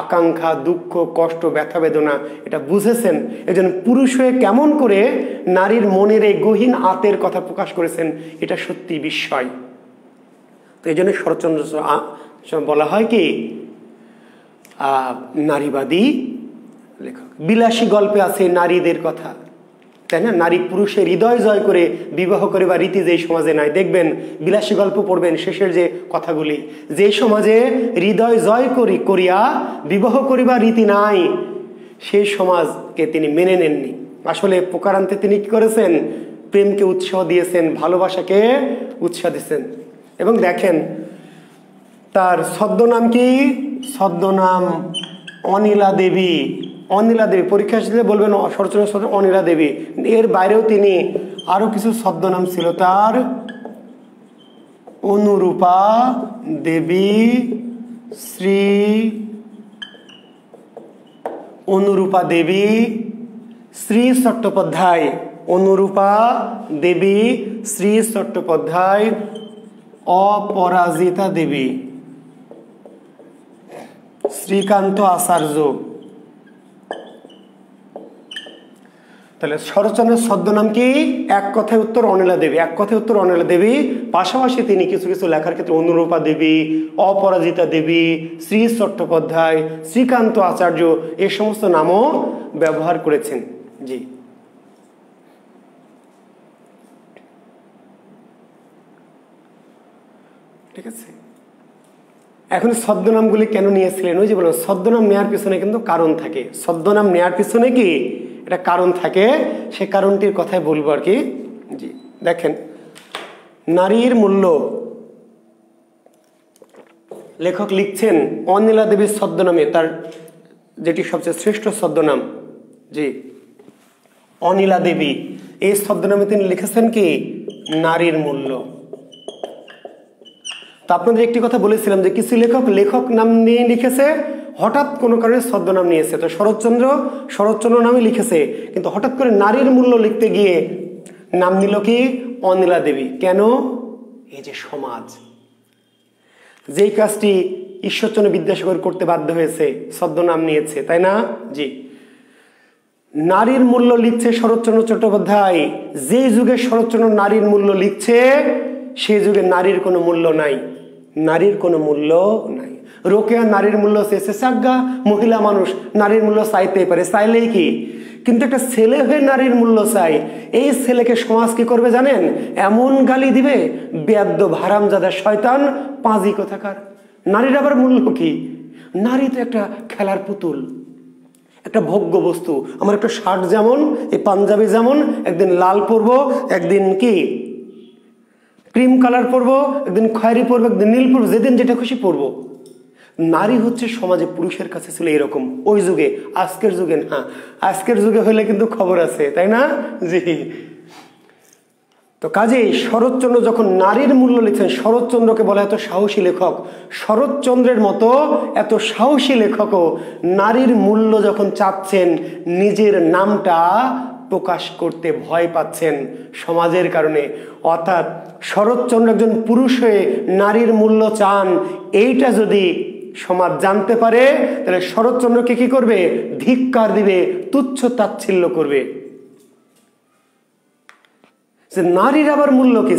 আকাঙ্ক্ষা, দুঃখ, কষ্ট, ব্যথা বেদনা এটা বুঝেছেন, একজন পুরুষ হয়ে কেমন করে নারীর মনের এই গহীন আতের কথা প্রকাশ করেছেন, এটা সত্যি বিস্ময়। তো এই জন্য শরৎচন্দ্র বলা হয় কি নারীবাদী লেখক। বিলাসী গল্পে আছে নারীদের কথা, তাই না, নারী পুরুষের হৃদয় জয় করে বিবাহ করে বা রীতি যেই সমাজে নাই, দেখবেন বিলাসী গল্প পড়বেন শেষের যে কথাগুলি, যে সমাজে হৃদয় জয় করিয়া বিবাহ করিবা রীতি নাই, সেই সমাজকে তিনি মেনে নেননি। আসলে প্রকারান্তে তিনি কি করেছেন? প্রেমকে উৎসাহ দিয়েছেন, ভালোবাসাকে উৎসাহ দিয়েছেন। এবং দেখেন তার ছদ্মনাম কি? ছদ্মনাম অনিলা দেবী। অনিলা দেবী, পরীক্ষা আসলে বলবেন শরৎচন্দ্র অনিলা দেবী। এর বাইরেও তিনি আরো কিছু ছদ্মনাম ছিল তার। অনুরূপা দেবী, শ্রী অনুরূপা দেবী, শ্রী চট্টোপাধ্যায়। অনুরূপা দেবী, শ্রী চট্টোপাধ্যায়, অপরাজিতা দেবী, শ্রীকান্ত আচার্য। তাহলে শরৎচন্দ্রের ছদ্মনাম কি? এক কথায় উত্তর অনিলা দেবী, এক কথায় উত্তর অনিলা দেবী। পাশাপাশি তিনি কিছু কিছু লেখার ক্ষেত্রে অনুরূপা দেবী, অপরাজিতা দেবী, শ্রী চট্টোপাধ্যায়, শ্রীকান্ত আচার্য এই সমস্ত নামও ব্যবহার করেছেন। জি, ঠিক আছে। এখন ছদ্মনামগুলি কেন নিয়েছিলেন? ওই যে বললাম, ছদ্মনাম নেওয়ার পিছনে কিন্তু কারণ থাকে। ছদ্মনাম নেওয়ার পিছনে কি একটা কারণ থাকে, সে কারণটির কথাই বলবো আর কি। জি, দেখেন নারীর মূল্য লেখক লিখছেন অনিলা দেবীর ছদ্মনামে, তার যেটি সবচেয়ে শ্রেষ্ঠ ছদ্মনাম। জি, অনিলা দেবী, এই ছদ্মনামে তিনি লিখেছেন কি নারীর মূল্য। তো আপনাদের একটি কথা বলেছিলাম যে কিছু লেখক নাম নিয়ে লিখেছে, হঠাৎ কোনো কারণে ছদ্মনাম নিয়েছে। তো শরৎচন্দ্র নামে লিখেছে, কিন্তু হঠাৎ করে নারীর মূল্য লিখতে গিয়ে নাম নিল কি অনিলা দেবী। কেন? এই যে সমাজ, যেই কাজটি ঈশ্বরচন্দ্র বিদ্যাসাগর করতে বাধ্য হয়েছে, ছদ্মনাম নিয়েছে, তাই না? জি। নারীর মূল্য লিখছে শরৎচন্দ্র চট্টোপাধ্যায়। যে যুগে শরৎচন্দ্র নারীর মূল্য লিখছে সেই যুগে নারীর কোনো মূল্য নাই, নারীর কোনো মূল্য নাই। রোকেয়া নারীর মূল্য চেয়েছে, সাজ্ঞা মহিলা মানুষ নারীর মূল্য চাইতেই পারে, চাইলেই কি, কিন্তু একটা ছেলে হয়ে নারীর মূল্য চাই, এই ছেলেকে সমাজ কি করবে জানেন? এমন গালি দিবে, বেয়াদ্দব হারামজাদা শয়তান পাঁজি কোথাকার। নারীর আবার মূল্য কি? নারী তো একটা খেলার পুতুল, একটা ভোগ্য বস্তু। আমার একটা শার্ট যেমন, এই পাঞ্জাবি যেমন, একদিন লাল পরবো, একদিন কি ক্রিম কালার পরবো, একদিন খয়েরি পরবো, একদিন নীল পরবো, যেদিন যেটা খুশি পরবো। নারী হচ্ছে সমাজে পুরুষের কাছে ছিল এরকম ওই যুগে, আজকের যুগে না। আজকের যুগে হলে কিন্তু খবর আছে, তাই না? জি। তো কাজেই শরৎচন্দ্র যখন নারীর মূল্য লিখছেন, শরৎচন্দ্রকে বলা এত সাহসী লেখক, শরৎচন্দ্রের মতো এত সাহসী লেখকও নারীর মূল্য যখন চাচ্ছেন, নিজের নামটা প্রকাশ করতে ভয় পাচ্ছেন সমাজের কারণে। অর্থাৎ শরৎচন্দ্র একজন পুরুষ হয়ে নারীর মূল্য চান, এইটা যদি সমাজ জানতে পারে তাহলে শরৎচন্দ্রকে কি করবে? ধিক্কার দিবে, তুচ্ছ তাচ্ছিল্য করবে। যে নারীর আবার মূল্য কি?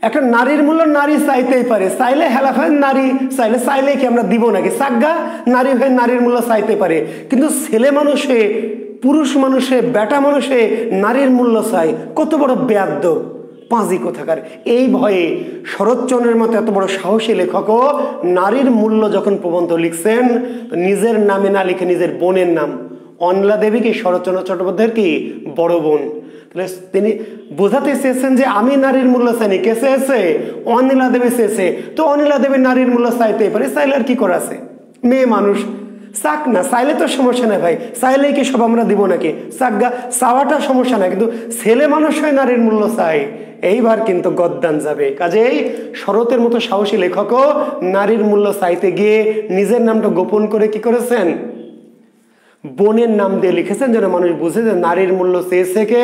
একটা নারীর মূল্য নারী চাইতেই পারে, চাইলে হেলাফেন নারী চাইলে, চাইলে কি আমরা দিব নাকি? সাজ্ঞা নারী হয়ে নারীর মূল্য চাইতে পারে, কিন্তু ছেলে মানুষে, পুরুষ মানুষে, বেটা মানুষে নারীর মূল্য চাই, কত বড় বেয়াদ্দব পাঁজি কোথাকার। এই ভয়ে শরৎচন্দ্রের মতো এত বড় সাহসী লেখকও নারীর মূল্য যখন প্রবন্ধ লিখছেন, নিজের নামে না লিখে নিজের বোনের নাম, অনিলা দেবী কি শরৎচন্দ্র চট্টোপাধ্যায়ের কি বড় বোন, তাহলে তিনি বোঝাতে চেয়েছেন যে আমি নারীর মূল্য চাইনি। কে চেয়েছে? অনিলা দেবী চেয়েছে। তো অনিলা দেবী নারীর মূল্য চাইতেই পারে, চাইলে আর কি করা আছে? মেয়ে মানুষ, চাক না, চাইলে তো সমস্যা নেই ভাই, চাইলেই কি সব আমরা দিব নাকি? চাকগা চাওয়াটা সমস্যা নাই, কিন্তু ছেলে মানুষ হয়ে নারীর মূল্য চাই, এইবার কিন্তু গদ্দান যাবে। কাজেই শরতের মতো সাহসী লেখকও নারীর মূল্য চাইতে গিয়ে নিজের নামটা গোপন করে কি করেছেন? বোনের নাম দিয়ে লিখেছেন, যেন মানুষ বুঝে যে নারীর মূল্য চেয়েছে কে?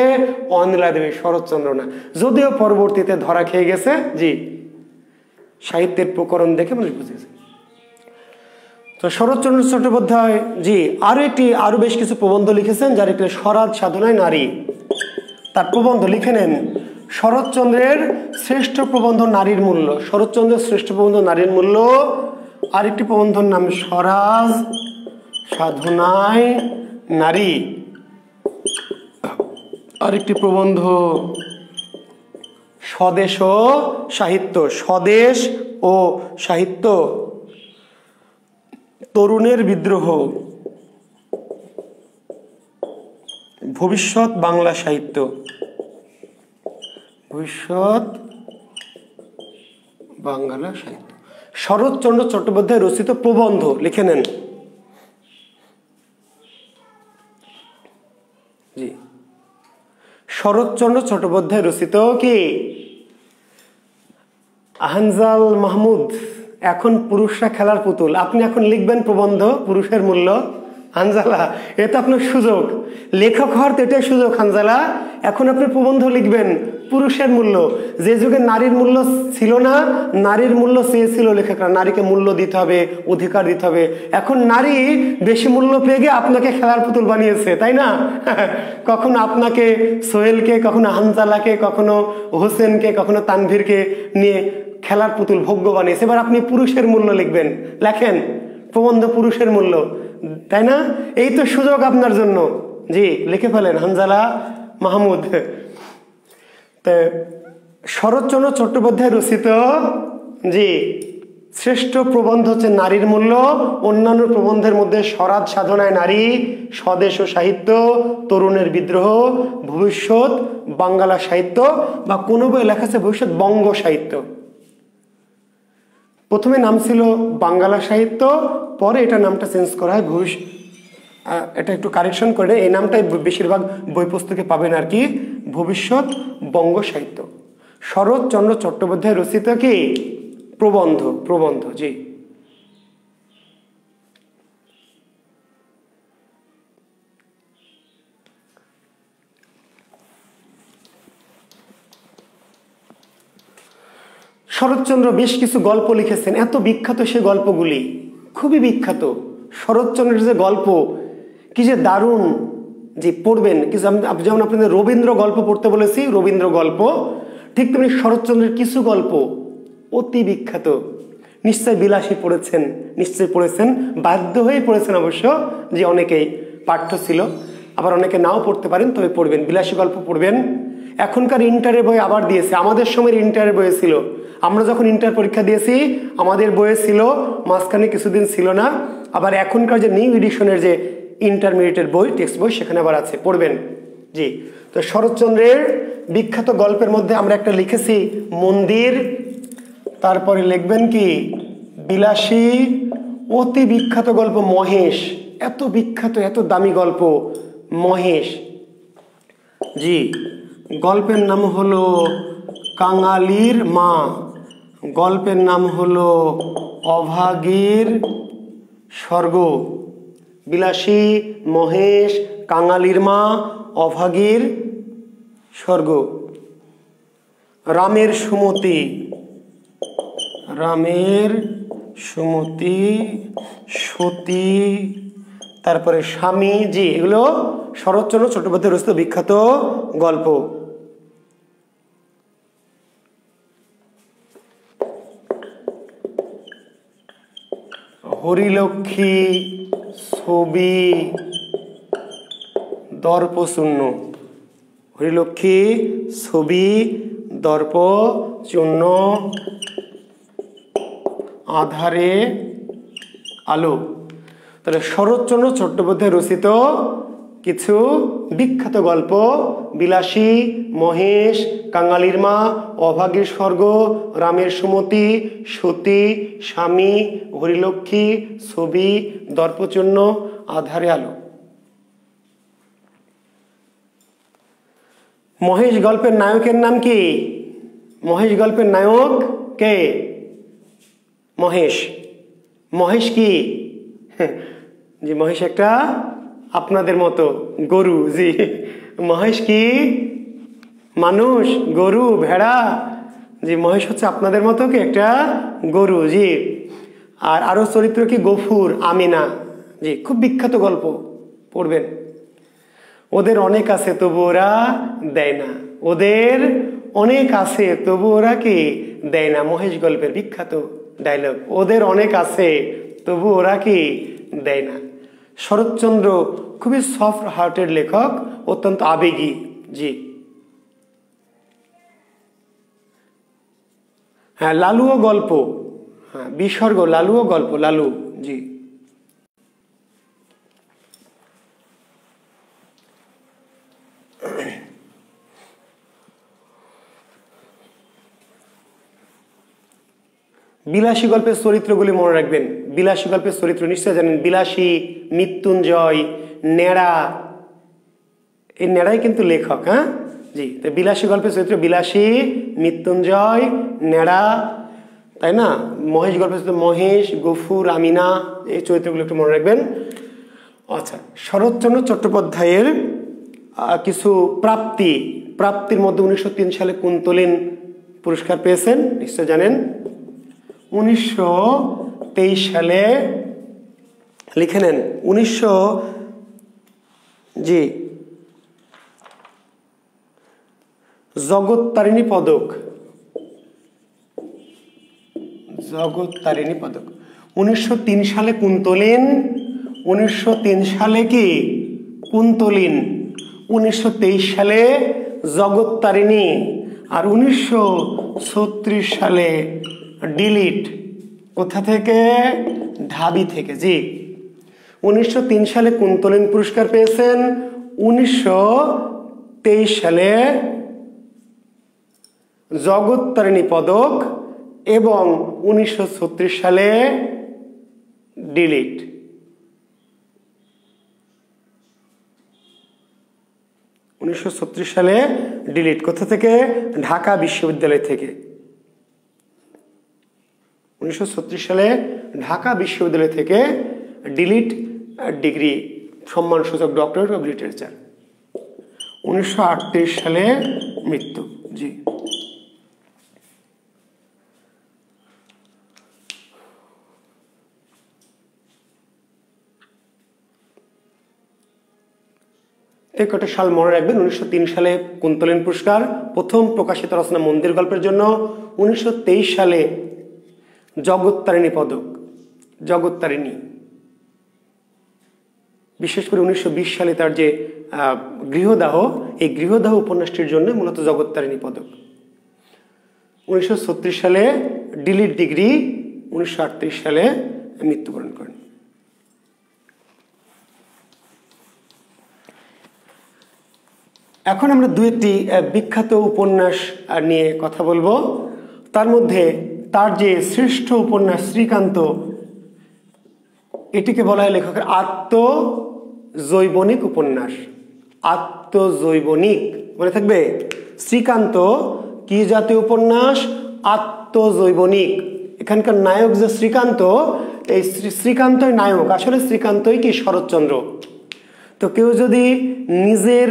অনিলা দেবী, শরৎচন্দ্র না। যদিও পরবর্তীতে ধরা খেয়ে গেছে, জি, সাহিত্যের প্রকরণ দেখে মানুষ বুঝেছে। তো শরৎচন্দ্র চট্টোপাধ্যায় জি আরো বেশ কিছু প্রবন্ধ লিখেছেন, যার একটি স্বরাজ সাধনায় নারী। তার প্রবন্ধ লিখে নেন, শরৎচন্দ্রের শ্রেষ্ঠ প্রবন্ধ নারীর মূল্য। শরৎচন্দ্রের শ্রেষ্ঠ প্রবন্ধ নারীর মূল্য। আরেকটি প্রবন্ধর নাম স্বরাজ সাধনায় নারী। আরেকটি প্রবন্ধ স্বদেশ ও সাহিত্য, স্বদেশ ও সাহিত্য, তরুণের বিদ্রোহ, ভবিষ্যৎ বাংলা সাহিত্য, ভবিষ্যৎ বাংলা সাহিত্য। শরৎচন্দ্র চট্টোপাধ্যায় রচিত প্রবন্ধ লিখে নেন। জি, শরৎচন্দ্র চট্টোপাধ্যায় রচিত কি? আহনজাল মাহমুদ, এখন পুরুষরা খেলার পুতুল। আপনি এখন লিখবেন প্রবন্ধ পুরুষের মূল্য। হানজালা, এটা আপনার সুযোগ, লেখক হওয়ার তো এটাই সুযোগ। হানজালা, এখন আপনি প্রবন্ধ লিখবেন পুরুষের মূল্য। যে যুগে নারীর মূল্য ছিল না, নারীর মূল্য চেয়েছিল লেখকরা, নারীকে মূল্য দিতে হবে, অধিকার দিতে হবে। এখন নারী বেশি মূল্য পেয়ে গিয়ে আপনাকে খেলার পুতুল বানিয়েছে, তাই না? কখনো আপনাকে সোহেলকে, কখনো হানজালাকে, কখনো হোসেনকে, কখনো তানভীরকে নিয়ে খেলার পুতুল ভোগ্য বানিয়েছে। এবার আপনি পুরুষের মূল্য লিখবেন, লেখেন প্রবন্ধ পুরুষের মূল্য, তাই না? এই তো সুযোগ আপনার জন্য। জি, লিখে ফেলেন হানজালা মাহমুদ। তো শরৎচন্দ্র চট্টোপাধ্যায় রচিত জি শ্রেষ্ঠ প্রবন্ধ হচ্ছে নারীর মূল্য। অন্যান্য প্রবন্ধের মধ্যে স্বরাজ সাধনায় নারী, স্বদেশ ও সাহিত্য, তরুণের বিদ্রোহ, ভবিষ্যৎ বাংলা সাহিত্য, বা কোনো বই লেখা আছে ভবিষ্যৎ বঙ্গ সাহিত্য। প্রথমে নাম ছিল বাংলা সাহিত্য, পরে এটা নামটা চেঞ্জ করা হয় ভবিষ্যৎ, এটা একটু কারেকশন করে, এই নামটাই বেশিরভাগ বই পুস্তকে পাবেন আর কি, ভবিষ্যৎ বঙ্গ সাহিত্য। শরৎচন্দ্র চট্টোপাধ্যায় রচিত কি? প্রবন্ধ, প্রবন্ধ জি। শরৎচন্দ্র বেশ কিছু গল্প লিখেছেন, এত বিখ্যাত সে গল্পগুলি, খুবই বিখ্যাত। শরৎচন্দ্রের যে গল্প কি যে দারুণ, যে পড়বেন কিছু। যেমন আপনাদের রবীন্দ্র গল্প পড়তে বলেছি, রবীন্দ্র গল্প, ঠিক তেমনি শরৎচন্দ্রের কিছু গল্প অতি বিখ্যাত। নিশ্চয় বিলাসী পড়েছেন, নিশ্চয় পড়েছেন, বাধ্য হয়ে পড়েছেন অবশ্য, যে অনেকেই পাঠ্য ছিল, আবার অনেকে নাও পড়তে পারেন, তবে পড়বেন, বিলাসী গল্প পড়বেন। এখনকার ইন্টারের বই আবার দিয়েছে, আমাদের সময়ের ইন্টারের বইয়ে ছিল, আমরা যখন ইন্টার পরীক্ষা দিয়েছি আমাদের বইয়ে ছিল, মাঝখানে কিছুদিন ছিল না। আবার এখনকার যে নিউ এডিশনের যে ইন্টারমিডিয়েটের বই, টেক্সট বই, সেখানে আবার আছে, পড়বেন। জি, তো শরৎচন্দ্রের বিখ্যাত গল্পের মধ্যে আমরা একটা লিখেছি মন্দির, তারপরে লিখবেন কি বিলাসী, অতি বিখ্যাত গল্প মহেশ, এত বিখ্যাত এত দামি গল্প মহেশ। জি, গল্পের নাম হলো কাঙালির মা, গল্পের নাম হলো অভাগীর স্বর্গ। বিলাসী, মহেশ, কাঙালির মা, অভাগীর স্বর্গ। রামের সুমতি, রামের সুমতি, সতী, তারপরে স্বামী। জি, এগুলো শরৎচন্দ্র চট্টোপাধ্যায় রচিত বিখ্যাত গল্প। হরিলক্ষ্মী ছবি দর্পচূর্ণ, হরিলক্ষ্মী ছবি দর্পচূর্ণ, আধারে আলো। তাহলে শরৎচন্দ্র চট্টোপাধ্যায় রচিত কিছু বিখ্যাত গল্প, বিলাসী, মহেশ, কাঙালির মা, অভাগীর স্বর্গ, রামের সুমতি, সতী, স্বামী, হরিলক্ষ্মী ছবি দর্পচূর্ণ, আধারে আলো। মহেশ গল্পের নায়কের নাম কি? মহেশ গল্পের নায়ক কে? মহেশ। মহেশ কি? জি, মহেশ একটা আপনাদের মতো গরু। জি, মহেশ কি? মানুষ, গরু, ভেড়া। জি, মহেশ হচ্ছে আপনাদের মতো কি একটা গরু। জি, আর আরো চরিত্র কি গফুর, আমিনা। জি, খুব বিখ্যাত গল্প, পড়বেন। ওদের অনেক আছে তবু ওরা দেয় না, ওদের অনেক আছে তবু ওরা কি দেয় না। মহেশ গল্পের বিখ্যাত ডায়লগ, ওদের অনেক আছে তবু ওরা কি দেয় না। শরৎচন্দ্র খুবই সফট হার্টের লেখক, অত্যন্ত আবেগী। জি, হ্যাঁ, লালুও গল্প, হ্যাঁ, বিসর্গ, লালুও গল্প, লালু। জি, বিলাসী গল্পের চরিত্রগুলি মনে রাখবেন। বিলাসী গল্পের চরিত্র নিশ্চয় জানেন, বিলাসী, মৃত্যুঞ্জয়, নেড়া। এই নেড়াই কিন্তু লেখক। হ্যাঁ, জি, তো বিলাসী গল্পের চরিত্র বিলাসী, মৃত্যুঞ্জয়, নেড়া, তাই না? মহেশ গল্পের চরিত্র মহেশ, গফুর, আমিনা। এই চরিত্রগুলো একটু মনে রাখবেন। আচ্ছা, শরৎচন্দ্র চট্টোপাধ্যায়ের কিছু প্রাপ্তির মধ্যে 1903 সালে কুন্তলীন পুরস্কার পেয়েছেন, নিশ্চয় জানেন। 1923 সালে লিখে নেন, জি, জগত্তারিণী পদক, জগত্তারিণী পদক। 1903 সালে কুন্তলীন, 1903 সালে কি কুন্তলীন, 1923 সালে জগত্তারিণী, আর 1936 সালে ডিলিট। কোথা থেকে? ঢাবি থেকে। জি, 1903 সালে কুন্তলীন পুরস্কার পেয়েছেন, 1923 সালে জগত্তারিণী পদক, এবং 1936 সালে ডিলিট। সালে ডিলিট। কোথা থেকে? ঢাকা বিশ্ববিদ্যালয় থেকে। 1936 সালে ঢাকা বিশ্ববিদ্যালয় থেকে ডিলিট ডিগ্রি, সম্মানসূচক ডক্টরেট অব লিটারেচার। 1938 সালে মৃত্যু। জি, একটা সাল মনে রাখবেন, 1903 সালে কুন্তলীন পুরস্কার প্রথম প্রকাশিত রচনা মন্দির গল্পের জন্য। 1923 সালে জগত্তারিণী পদক, জগত্তারিণী। বিশেষ করে 1920 সালে তার যে গৃহদাহ, এই গৃহদাহ উপন্যাসটির জন্য মূলত জগত্তারিণী পদক। 1936 সালে ডিলিট ডিগ্রি, 1938 সালে মৃত্যুবরণ করেন। এখন আমরা দু একটি বিখ্যাত উপন্যাস নিয়ে কথা বলবো। তার মধ্যে তার যে শ্রেষ্ঠ উপন্যাস শ্রীকান্ত, এটিকে বলা হয় লেখকের আত্মজৈবনিক উপন্যাস। আত্মজৈবনিক মনে থাকবে, শ্রীকান্ত কি জাতীয় উপন্যাস? আত্মজৈবনিক। এখানকার নায়ক যে শ্রীকান্ত, এই শ্রীকান্তই নায়ক, আসলে শ্রীকান্তই কি শরৎচন্দ্র। তো কেউ যদি নিজের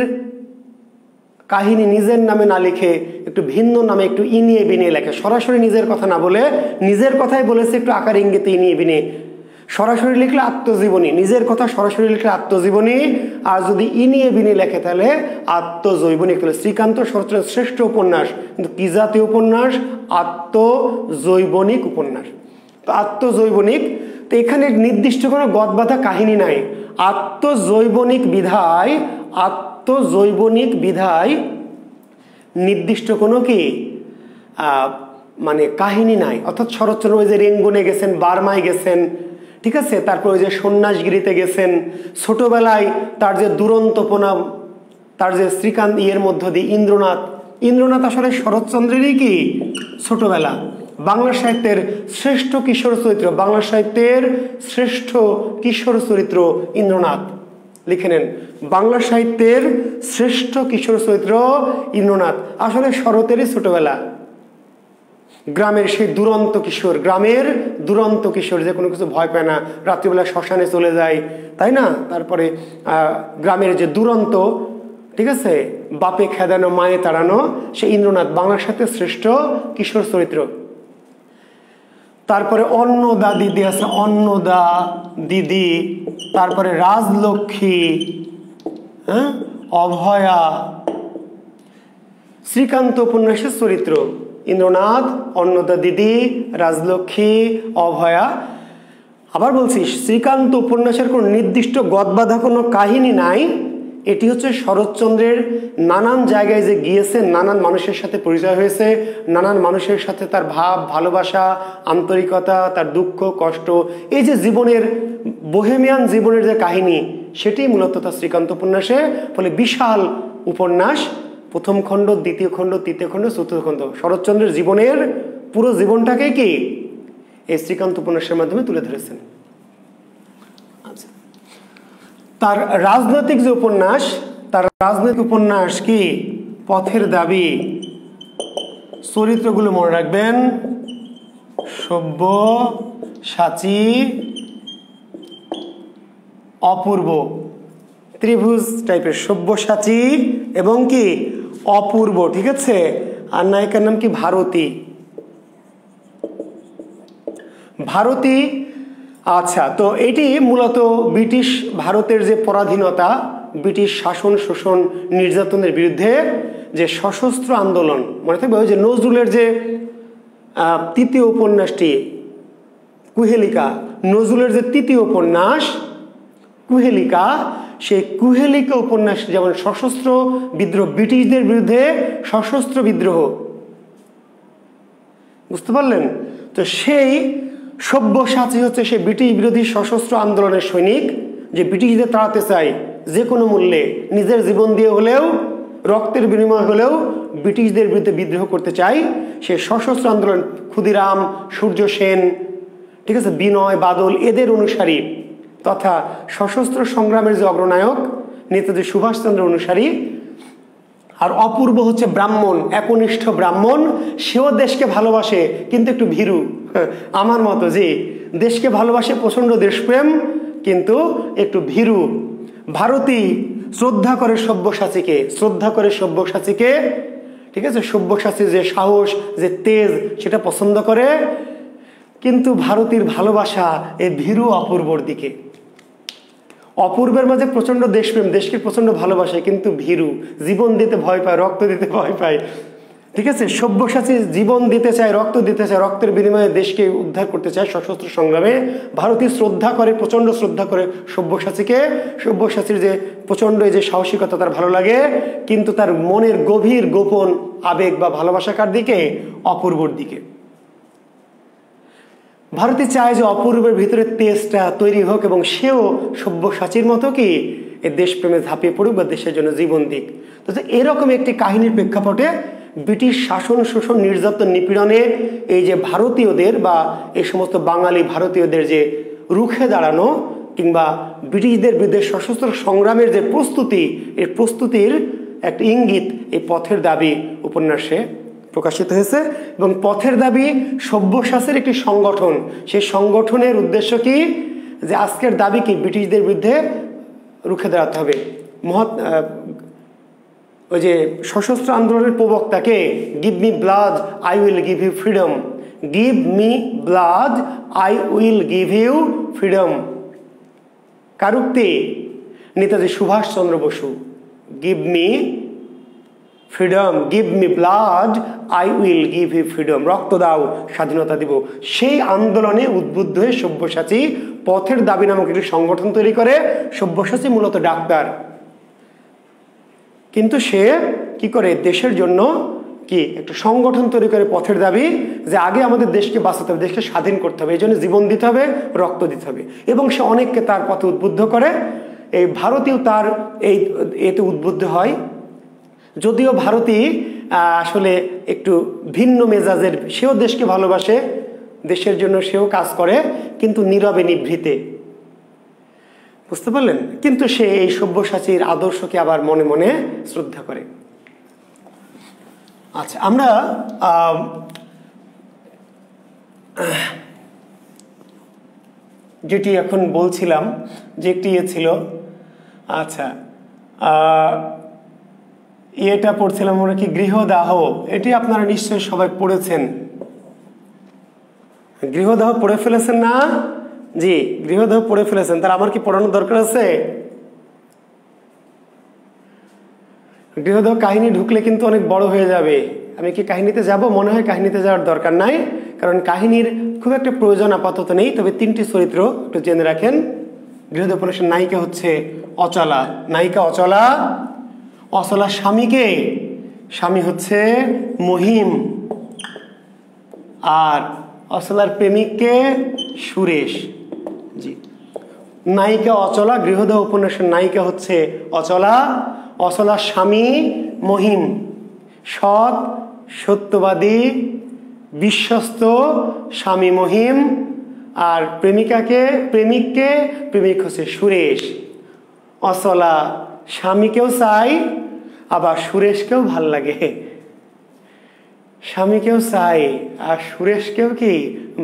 কাহিনী নিজের নামে না লিখে একটু ভিন্ন নামে একটু ইনিয়ে বিনিয়ে লেখে, সরাসরি নিজের কথা না বলে নিজের কথাই বলেছে একটু আকার ইঙ্গিতে ইনিয়ে বিনিয়ে, সরাসরি লিখলে আত্মজীবনী, নিজের কথা সরাসরি লিখলে আত্মজীবনী, আর যদি ইনিয়ে বিনিয়ে লেখে তাহলে আত্মজৈবনিক। তাহলে শ্রীকান্ত শরৎচন্দ্রের শ্রেষ্ঠ উপন্যাস, কিন্তু কি জাতীয় উপন্যাস? আত্মজৈবনিক উপন্যাস। তো আত্মজৈবনিক, তো এখানে নির্দিষ্ট কোনো গদবাধা কাহিনী নাই। আত্মজৈবনিক বিধায়, আত্মজৈবনিক বিধায় নির্দিষ্ট কোনো কি মানে কাহিনী নাই। অর্থাৎ শরৎচন্দ্র ওই যে রেঙ্গুনে গেছেন, বার্মায় গেছেন, ঠিক আছে, তারপর ওই যে সন্ন্যাসগিরিতে গেছেন, ছোটবেলায় তার যে দুরন্তপনা, তার যে শ্রীকান্ত ইয়ের মধ্য দিয়ে ইন্দ্রনাথ, ইন্দ্রনাথ আসলে শরৎচন্দ্রেরই কি ছোটবেলা। বাংলা সাহিত্যের শ্রেষ্ঠ কিশোর চরিত্র, বাংলা সাহিত্যের শ্রেষ্ঠ কিশোর চরিত্র ইন্দ্রনাথ, লিখে নেন। বাংলা সাহিত্যের শ্রেষ্ঠ কিশোর চরিত্র ইন্দ্রনাথ, আসলে শরতেরই ছোটবেলা। গ্রামের সেই দুরন্ত কিশোর, গ্রামের দুরন্ত কিশোর, যে কোনো কিছু ভয় পায় না, রাত্রিবেলা শ্মশানে চলে যায়, তাই না? তারপরে গ্রামের যে দুরন্ত, ঠিক আছে, বাপে খেদানো মায়ে তাড়ানো, সে ইন্দ্রনাথ বাংলার সাথে শ্রেষ্ঠ কিশোর চরিত্র। তারপরে অন্নদা দিদি আছে, অন্নদা দিদি, তারপরে রাজলক্ষ্মী, হ্যাঁ, অভয়া। শ্রীকান্ত উপন্যাসের চরিত্র ইন্দ্রনাথ, অন্নদা দিদি, রাজলক্ষ্মী, অভয়া। আবার বলছি, শ্রীকান্ত উপন্যাসের কোনো নির্দিষ্ট গদবাধা কোনো কাহিনী নাই। এটি হচ্ছে শরৎচন্দ্রের নানান জায়গায় যে গিয়েছে, নানান মানুষের সাথে পরিচয় হয়েছে, নানান মানুষের সাথে তার ভাব, ভালোবাসা, আন্তরিকতা, তার দুঃখ কষ্ট, এই যে জীবনের বোহেমিয়ান জীবনের যে কাহিনী, সেটি মূলত তার শ্রীকান্ত উপন্যাসে। ফলে বিশাল উপন্যাস, প্রথম খণ্ড, দ্বিতীয় খণ্ড, তৃতীয় খণ্ড, চতুর্থ খণ্ড, শরৎচন্দ্রের জীবনের পুরো জীবনটাকে কি এই শ্রীকান্ত উপন্যাসের মাধ্যমে তুলে ধরেছেন। আচ্ছা, তার রাজনৈতিক যে উপন্যাস, তার রাজনৈতিক উপন্যাস কি? পথের দাবি। চরিত্রগুলো মনে রাখবেন, সব্যসাচী, অপূর্ব, ত্রিভুজ টাইপের, সব্যসাচী এবং কি অপূর্ব, ঠিক আছে। আর নায়িকার নাম কি? ভারতী। ভারতী, আচ্ছা, তো এটি মূলত ব্রিটিশ ভারতের যে পরাধীনতা, ব্রিটিশ শাসন শোষণ নির্যাতনের বিরুদ্ধে যে সশস্ত্র আন্দোলন, মনে থাকবে ওই যে নজরুলের যে তৃতীয় উপন্যাসটি কুহেলিকা, নজরুলের যে তৃতীয় উপন্যাস কুহেলিকা, সেই কুহেলিকা উপন্যাস যেমন সশস্ত্র বিদ্রোহ, ব্রিটিশদের বিরুদ্ধে সশস্ত্র বিদ্রোহ, বুঝতে পারলেন? তো সেই সব্যসাচী হচ্ছে সেই ব্রিটিশ বিরোধী সশস্ত্র আন্দোলনের সৈনিক, যে ব্রিটিশদের তাড়াতে চায় যে কোনো মূল্যে, নিজের জীবন দিয়ে হলেও, রক্তের বিনিময় হলেও ব্রিটিশদের বিরুদ্ধে বিদ্রোহ করতে চায়। সে সশস্ত্র আন্দোলন ক্ষুদিরাম, সূর্য সেন, ঠিক আছে, বিনয় বাদল, এদের অনুসারী তথা সশস্ত্র সংগ্রামের যে অগ্রনায়ক নেতাজি সুভাষচন্দ্র অনুসারী। আর অপূর্ব হচ্ছে ব্রাহ্মণ, একনিষ্ঠ ব্রাহ্মণ, সেও দেশকে ভালোবাসে কিন্তু একটু ভীরু, আমার মতো, যে দেশকে ভালোবাসে, প্রচণ্ড দেশপ্রেম কিন্তু একটু ভীরু। ভারতী শ্রদ্ধা করে সব্যসাচীকে, শ্রদ্ধা করে সব্যসাচীকে, ঠিক আছে, সব্যসাচীর যে সাহস, যে তেজ, সেটা পছন্দ করে, কিন্তু ভারতীর ভালোবাসা এই ভীরু অপূর্বর দিকে। অপূর্বের মাঝে প্রচন্ড দেশপ্রেম, দেশকে প্রচন্ড ভালোবাসে, কিন্তু ভীরু, জীবন দিতে ভয় পায়, রক্ত দিতে ভয় পায়। ঠিক আছে, সব্যসাচী জীবন দিতে চায়, রক্ত দিতে চায়, রক্তের বিনিময়ে দেশকে উদ্ধার করতে চায় সশস্ত্র সংগ্রামে। ভারতী শ্রদ্ধা করে, প্রচন্ড শ্রদ্ধা করে সব্যসাচীকে। সব্যসাচীর যে প্রচন্ড যে সাহসিকতা তার ভালো লাগে, কিন্তু তার মনের গভীর গোপন আবেগ বা ভালোবাসা কার দিকে? অপূর্বর দিকে। ভারতী চায় যে অপূর্বের ভিতরে তেজটা তৈরি হোক এবং সেও সব্যসাচীর মতো কি এই দেশপ্রেমে ঝাঁপিয়ে পড়ুক বা দেশের জন্য জীবন দিক। তো এরকম একটি কাহিনীর প্রেক্ষাপটে ব্রিটিশ শাসন, শোষণ, নির্যাতন, নিপীড়নে এই যে ভারতীয়দের বা এই সমস্ত বাঙালি ভারতীয়দের যে রুখে দাঁড়ানো কিংবা ব্রিটিশদের বিরুদ্ধে সশস্ত্র সংগ্রামের যে প্রস্তুতি, এই প্রস্তুতির একটা ইঙ্গিত এই পথের দাবি উপন্যাসে প্রকাশিত হয়েছে। এবং পথের দাবি সব্যসাচীর একটি সংগঠন। সেই সংগঠনের উদ্দেশ্য কি? যে আজকের দাবি কি? ব্রিটিশদের বিরুদ্ধে রুখে দাঁড়াতে হবে। ওই যে সশস্ত্র আন্দোলনের প্রবক্তাকে, give me blood I will give you freedom, give me blood I will give you freedom, কার উক্তি? Netaji Subhash Chandra Bose. Give me freedom, give me blood I will give you freedom, রক্ত দাও স্বাধীনতা দিব। সেই আন্দোলনে উদ্বুদ্ধ হয়ে সব্যসাচী পথের দাবি নামক একটি সংগঠন তৈরি করে। সব্যসাচী মূলত ডাক্তার, কিন্তু সে কি করে? দেশের জন্য কি একটা সংগঠন তৈরি করে পথের দাবি, যে আগে আমাদের দেশকে বাঁচাতে হবে, দেশকে স্বাধীন করতে হবে, এই জন্য জীবন দিতে হবে, রক্ত দিতে হবে। এবং সে অনেককে তার পথে উদ্বুদ্ধ করে। এই ভারতীয় তার এতে উদ্বুদ্ধ হয়। যদিও ভারতী আসলে একটু ভিন্ন মেজাজের, সেও দেশকে ভালোবাসে, দেশের জন্য সেও কাজ করে, কিন্তু নীরবে নিভৃতে, বুঝতে পারলেন? কিন্তু সে এই সব্যসাচীর আদর্শকে আবার মনে মনে শ্রদ্ধা করে। আচ্ছা, আমরা যেটি এখন বলছিলাম যে একটি ছিল, আচ্ছা এটা পড়ছিলাম আমরা কি, গৃহদাহ। এটি আপনারা নিশ্চয়ই সবাই পড়েছেন। গৃহদাহ পড়ে ফেলেছেন না? জি, গৃহদাহ পড়ে ফেলেছেন। তার আমার কি পড়ানোর দরকার আছে? গৃহদাহ কাহিনী ঢুকলে কিন্তু অনেক বড় হয়ে যাবে। আমি কি কাহিনীতে যাব? মনে হয় কাহিনীতে যাওয়ার দরকার নাই, কারণ কাহিনীর খুব একটা প্রয়োজন আপাতত নেই। তবে তিনটি চরিত্র একটু জেনে রাখেন। গৃহদাহ উপন্যাসের নায়িকা হচ্ছে অচলা। নায়িকা অচলা। অচলার স্বামীকে, স্বামী হচ্ছে মহিম, আর অচলার প্রেমিককে সুরেশ। জি, নায়িকা অচলা। গৃহদাহ উপন্যাসের নায়িকা হচ্ছে অচলা। অচলার স্বামী মহিম, সৎ, সত্যবাদী, বিশ্বস্ত স্বামী মহিম। আর প্রেমিক হচ্ছে সুরেশ। অচলা স্বামীকেও চাই, আবার সুরেশকেও ভাল লাগে। স্বামীকেও চাই আর সুরেশকেও কি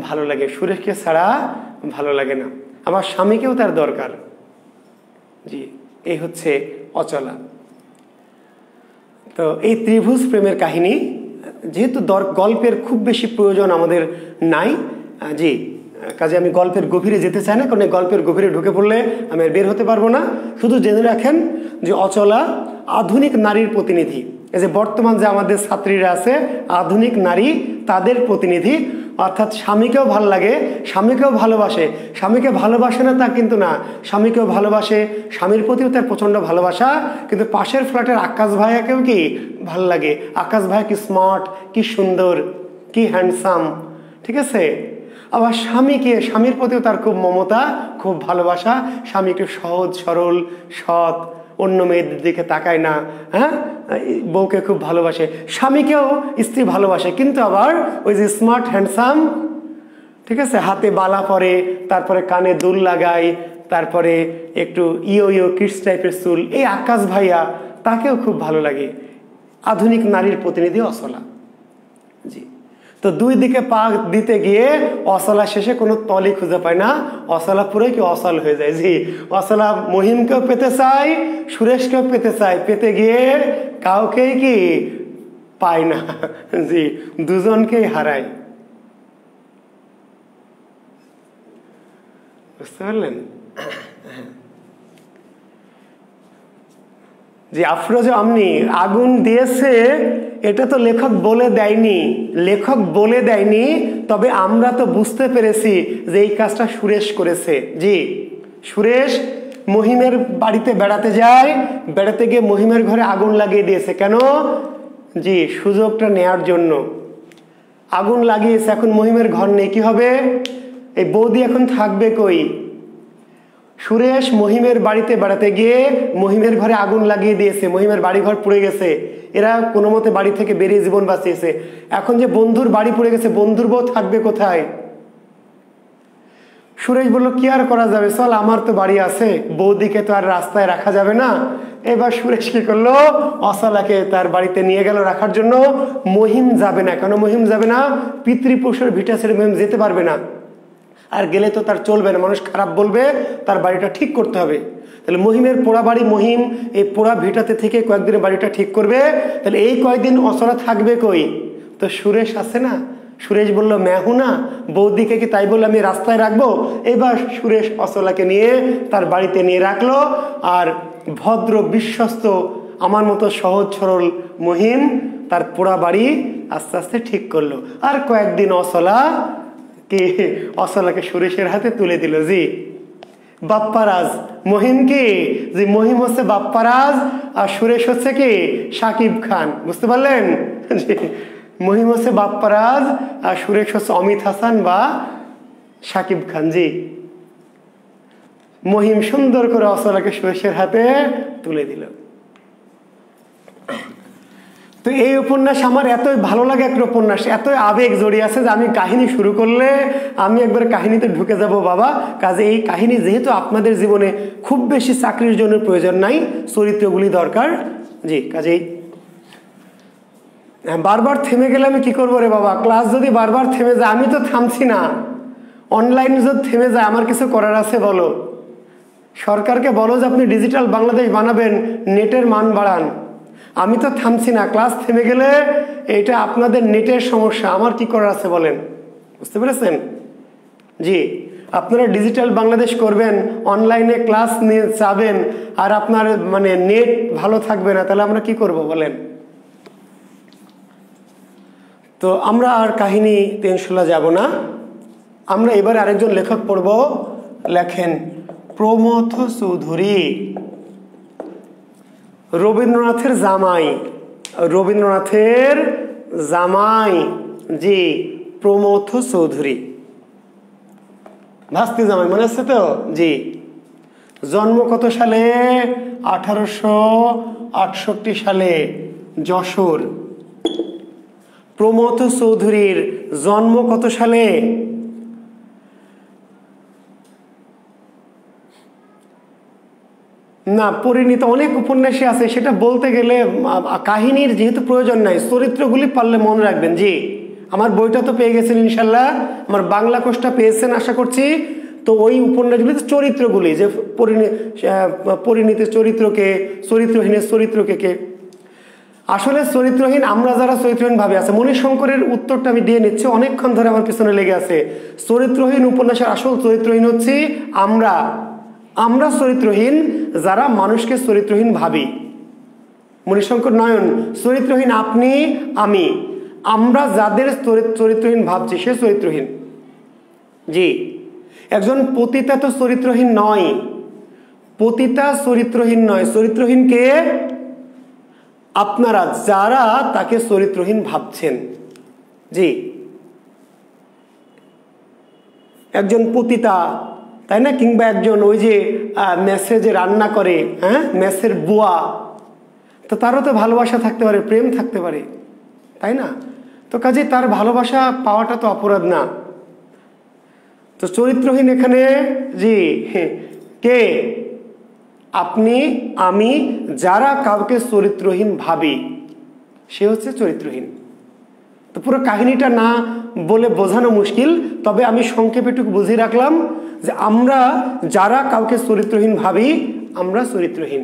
ভালো লাগে, সুরেশকে ছাড়া ভালো লাগে না, আবার স্বামীকেও তার দরকার। জি, এই হচ্ছে অচলা। তো এই ত্রিভুজ প্রেমের কাহিনী, যেহেতু গল্পের খুব বেশি প্রয়োজন আমাদের নাই, জি, কাজে আমি গল্পের গভীরে যেতে চাই না, কারণ গল্পের গভীরে ঢুকে পড়লে আমি আর বের হতে পারবো না। শুধু জেনে রাখেন যে অচলা আধুনিক নারীর প্রতিনিধি। এই যে বর্তমান যে আমাদের ছাত্রীরা আছে, আধুনিক নারী, তাদের প্রতিনিধি। অর্থাৎ স্বামীকেও ভালো লাগে, স্বামীকেও ভালোবাসে। স্বামীকে ভালোবাসে না তা কিন্তু না, স্বামীকেও ভালোবাসে, স্বামীর প্রতিও তার প্রচণ্ড ভালোবাসা। কিন্তু পাশের ফ্ল্যাটের আকাশ ভাইয়াকেও কি ভালো লাগে। আকাশ ভাইয়া কি স্মার্ট, কি সুন্দর, কি হ্যান্ডসাম, ঠিক আছে। আবার স্বামীর প্রতিও তার খুব মমতা, খুব ভালোবাসা। স্বামী একটু সহজ সরল, সৎ, অন্য মেয়েদের দিকে তাকায় না, হ্যাঁ, বউকে খুব ভালোবাসে। স্বামীকেও স্ত্রী ভালোবাসে, কিন্তু আবার ওই যে স্মার্ট হ্যান্ডসাম, ঠিক আছে, হাতে বালা পরে, তারপরে কানে দুল লাগায়, তারপরে একটু ইয়ো কিডস টাইপের চুল, এই আকাশ ভাইয়া, তাকেও খুব ভালো লাগে। আধুনিক নারীর প্রতিনিধি অচলা। জি, তো দুই দিকে পা দিতে গিয়ে অচলা শেষে কোনো তলই খুঁজে পায় না, অচলা পুরো কি অচল হয়ে যায়। জি, অচলা মহিমকেও পেতে চায়, সুরেশকেও পেতে চায়, পেতে গিয়ে কাউকেই কি পায় না। জি, দুজনকেই হারায়। বুঝতে পারলেন? যে আফরোজা আমনি আগুন দিয়েছে, এটা তো লেখক বলে দেয়নি, লেখক বলে দেয়নি, তবে আমরা তো বুঝতে পেরেছি যে এই কাজটা সুরেশ করেছে। জি, সুরেশ মহিমের বাড়িতে বেড়াতে যায়, বেড়াতে গিয়ে মহিমের ঘরে আগুন লাগিয়ে দিয়েছে। কেন? জি, সুযোগটা নেয়ার জন্য আগুন লাগিয়েছে। এখন মহিমের ঘর নেই, কি হবে? এই বৌদি এখন থাকবে কই? সুরেশ মহিমের বাড়িতে বেড়াতে গিয়ে মহিমের ঘরে আগুন লাগিয়ে দিয়েছে, মহিমের বাড়ি ঘর পুড়ে গেছে, এরা কোনো মতে বাড়ি থেকে বেরিয়ে জীবন বাঁচিয়েছে। এখন যে বন্ধুর বাড়ি পুড়ে গেছে, বন্ধুর বউ থাকবে কোথায়? সুরেশ বলল কি আর করা যাবে, চল আমার তো বাড়ি আছে, বৌদিকে তো আর রাস্তায় রাখা যাবে না। এবার সুরেশ কি করলো, অসলাকে তার বাড়িতে নিয়ে গেল রাখার জন্য। মহিম যাবে না। কেন মহিম যাবে না? পিতৃপুরুষের ভিটা ছেড়ে মহিম যেতে পারবে না, আর গেলে তো তার চলবে না, মানুষ খারাপ বলবে, তার বাড়িটা ঠিক করতে হবে। তাহলে মহিমের পোড়া বাড়ি, মহিম এই পোড়া ভিটাতে থেকে কয়েকদিনে বাড়িটা ঠিক করবে। তাহলে এই কয়েকদিন অসলা থাকবে কই? তো সুরেশ আছে না, সুরেশ বলল মেহু না, বৌদিকে কি তাই বলে আমি রাস্তায় রাখবো? এবার সুরেশ অসলাকে নিয়ে তার বাড়িতে নিয়ে রাখলো, আর ভদ্র বিশ্বস্ত আমার মতো সহজ সরল মহিম তার পোড়া বাড়ি আস্তে আস্তে ঠিক করলো। আর কয়েকদিন অসলাকে সুরেশের হাতে তুলে দিল। জি, বাপ্পারাজ। মহিম কি? যে মহিম হচ্ছে বাপ্পারাজ, আর সুরেশ হচ্ছে কি? শাকিব খান। বুঝতে পারলেন? মহিম হচ্ছে বাপ্পারাজ, আর সুরেশ হচ্ছে অমিত হাসান বা শাকিব খান। জি, মহিম সুন্দর করে অসলাকে সুরেশের হাতে তুলে দিল। তো এই উপন্যাস আমার এতই ভালো লাগে, একটা উপন্যাস এতই আবেগ জড়িয়ে আছে যে আমি কাহিনী শুরু করলে আমি একবার কাহিনীতে ঢুকে যাব বাবা। কাজে এই কাহিনী যেহেতু আপনাদের জীবনে খুব বেশি চাকরির জন্য প্রয়োজন নাই, চরিত্রগুলি দরকার। জি, কাজেই বারবার থেমে গেলে আমি কি করবো রে বাবা? ক্লাস যদি বারবার থেমে যায়, আমি তো থামছি না, অনলাইনে যদি থেমে যায় আমার কিছু করার আছে? বলো, সরকারকে বলো যে আপনি ডিজিটাল বাংলাদেশ বানাবেন, নেটের মান বাড়ান। আমি তো থামছি না, ক্লাস থেমে গেলে এটা আপনাদের নেটের সমস্যা, আমার কি করার আছে বলেন? বুঝতে পেরেছেন? জি, আপনারা ডিজিটাল বাংলাদেশ করবেন, অনলাইনে ক্লাস নিয়ে যাবেন, আর আপনার মানে নেট ভালো থাকবে না, তাহলে আমরা কি করব বলেন? তো আমরা আর কাহিনী ইনশাল্লাহ যাব না, আমরা এবারে আরেকজন লেখক পড়ব। লেখেন প্রমথ চৌধুরী, রবীন্দ্রনাথের জামাই। রবীন্দ্রনাথের জামাই, জি, প্রমথ চৌধুরী, ভাস্তি জামাই, মনে আছে তো? জি, জন্ম কত সালে? 1868 সালে, যশোর। প্রমথ চৌধুরীর জন্ম কত সালে? না, পরিণীত অনেক উপন্যাসে আছে, সেটা বলতে গেলে কাহিনীর যেহেতু প্রয়োজন নাই, চরিত্রগুলি পারলে মনে রাখবেন। জি, আমার বইটা তো পেয়ে গেছেন ইনশাল্লাহ, আমার বাংলা কোর্সটা পেয়েছেন আশা করছি। তো ওই উপন্যাসগুলিতে চরিত্রগুলি, যে পরিণীতের চরিত্রকে, চরিত্রহীনের চরিত্রকে কে, আসলে চরিত্রহীন আমরা যারা চরিত্রহীন ভাবে আছে। মণিশঙ্করের উত্তরটা আমি দিয়ে নিচ্ছি, অনেকক্ষণ ধরে আমার পিছনে লেগে আছে। চরিত্রহীন উপন্যাসের আসল চরিত্রহীন হচ্ছে আমরা। আমরা চরিত্রহীন যারা মানুষকে চরিত্রহীন ভাবি। মণিশঙ্কর নয়ন, চরিত্রহীন আপনি, আমি, আমরা যাদের চরিত্রহীন ভাবছি সে চরিত্রহীন। জি, একজন পতিতা তো চরিত্রহীন নয়, পতিতা চরিত্রহীন নয়। চরিত্রহীন কে? আপনারা যারা তাকে চরিত্রহীন ভাবছেন। জি, একজন পতিতা, তাই না? কিংবা একজন ওই যে মেসে যে রান্না করে, হ্যাঁ, মেসের বুয়া, তো তারও তো ভালোবাসা থাকতে পারে, প্রেম থাকতে পারে, তাই না? তো কাজে তার ভালোবাসা পাওয়াটা তো অপরাধ না। তো চরিত্রহীন এখানে জি কে? আপনি, আমি, যারা কাউকে চরিত্রহীন ভাবি সে হচ্ছে চরিত্রহীন। তো পুরো কাহিনীটা না বলে বোঝানো মুশকিল, তবে আমি সংক্ষেপে একটু বুঝিয়ে রাখলাম যে আমরা যারা কাউকে চরিত্রহীন ভাবি আমরা চরিত্রহীন।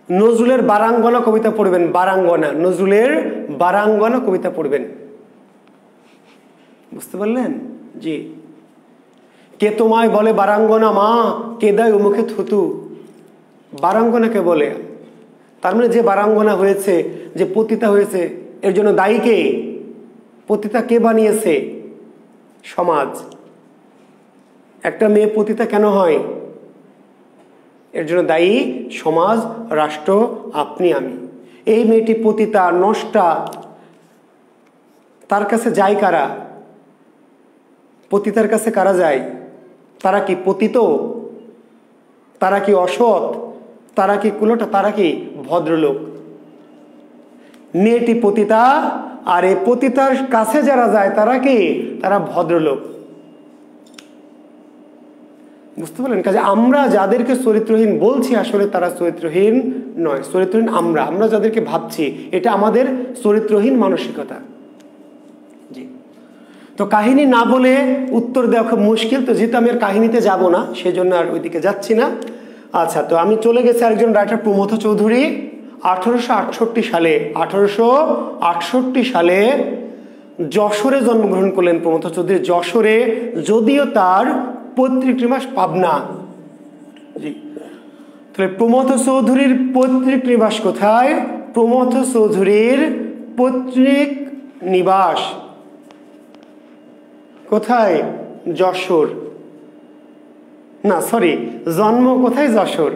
নজরুলের বারাঙ্গনা কবিতা পড়বেন, বারাঙ্গনা, নজরুলের বারাঙ্গনা কবিতা পড়বেন। বুঝতে পারলেন? জি, কে তোমায় বলে বারাঙ্গনা মা, কে দেয় মুখে থুতু। বারাঙ্গনাকে বলে। তার মানে যে বারাঙ্গনা হয়েছে, যে পতিতা হয়েছে, এর জন্য দায়ী কে? পতিতা কে বানিয়েছে? সমাজ। একটা মেয়ে পতিতা কেন হয়? এর জন্য দায়ী সমাজ, রাষ্ট্র, আপনি, আমি। এই মেয়েটি পতিতা, নষ্টা, তার কাছে যায় কারা? পতিতার কাছে কারা যায়? তারা কি পতিত? তারা কি অসৎ? তারা কি কুলটা? তারা কি ভদ্রলোক? মেয়েটি পতিতা, আর এই পতিতার কাছে যারা যায় তারা কি? তারা ভদ্রলোক। বুঝতে পারলেন? কাজে আমরা যাদেরকে চরিত্রহীন বলছি আসলে তারা চরিত্রহীন নয়। চরিত্রহীন আমরা যাদেরকে ভাবছি, এটা আমাদের চরিত্রহীন মানসিকতা। জি। তো কাহিনী না বলে উত্তর দেওয়া খুব মুশকিল, তো যেহেতু আমি আর কাহিনীতে যাব না সেজন্য আর ওইদিকে যাচ্ছি না। আচ্ছা, তো আমি চলে গেছি আরেকজন রাইটার, প্রমথ চৌধুরী। 1868 সালে যশোরে জন্মগ্রহণ করলেন প্রমথ চৌধুরী। যশোরে, যদিও তার পৈতৃক নিবাস পাবনা। জি। তাহলে প্রমথ চৌধুরীর পৈতৃক নিবাস কোথায়? প্রমথ চৌধুরীর পৈতৃক নিবাস কোথায়? যশোর। না, সরি, জন্ম কোথায়? যশোর।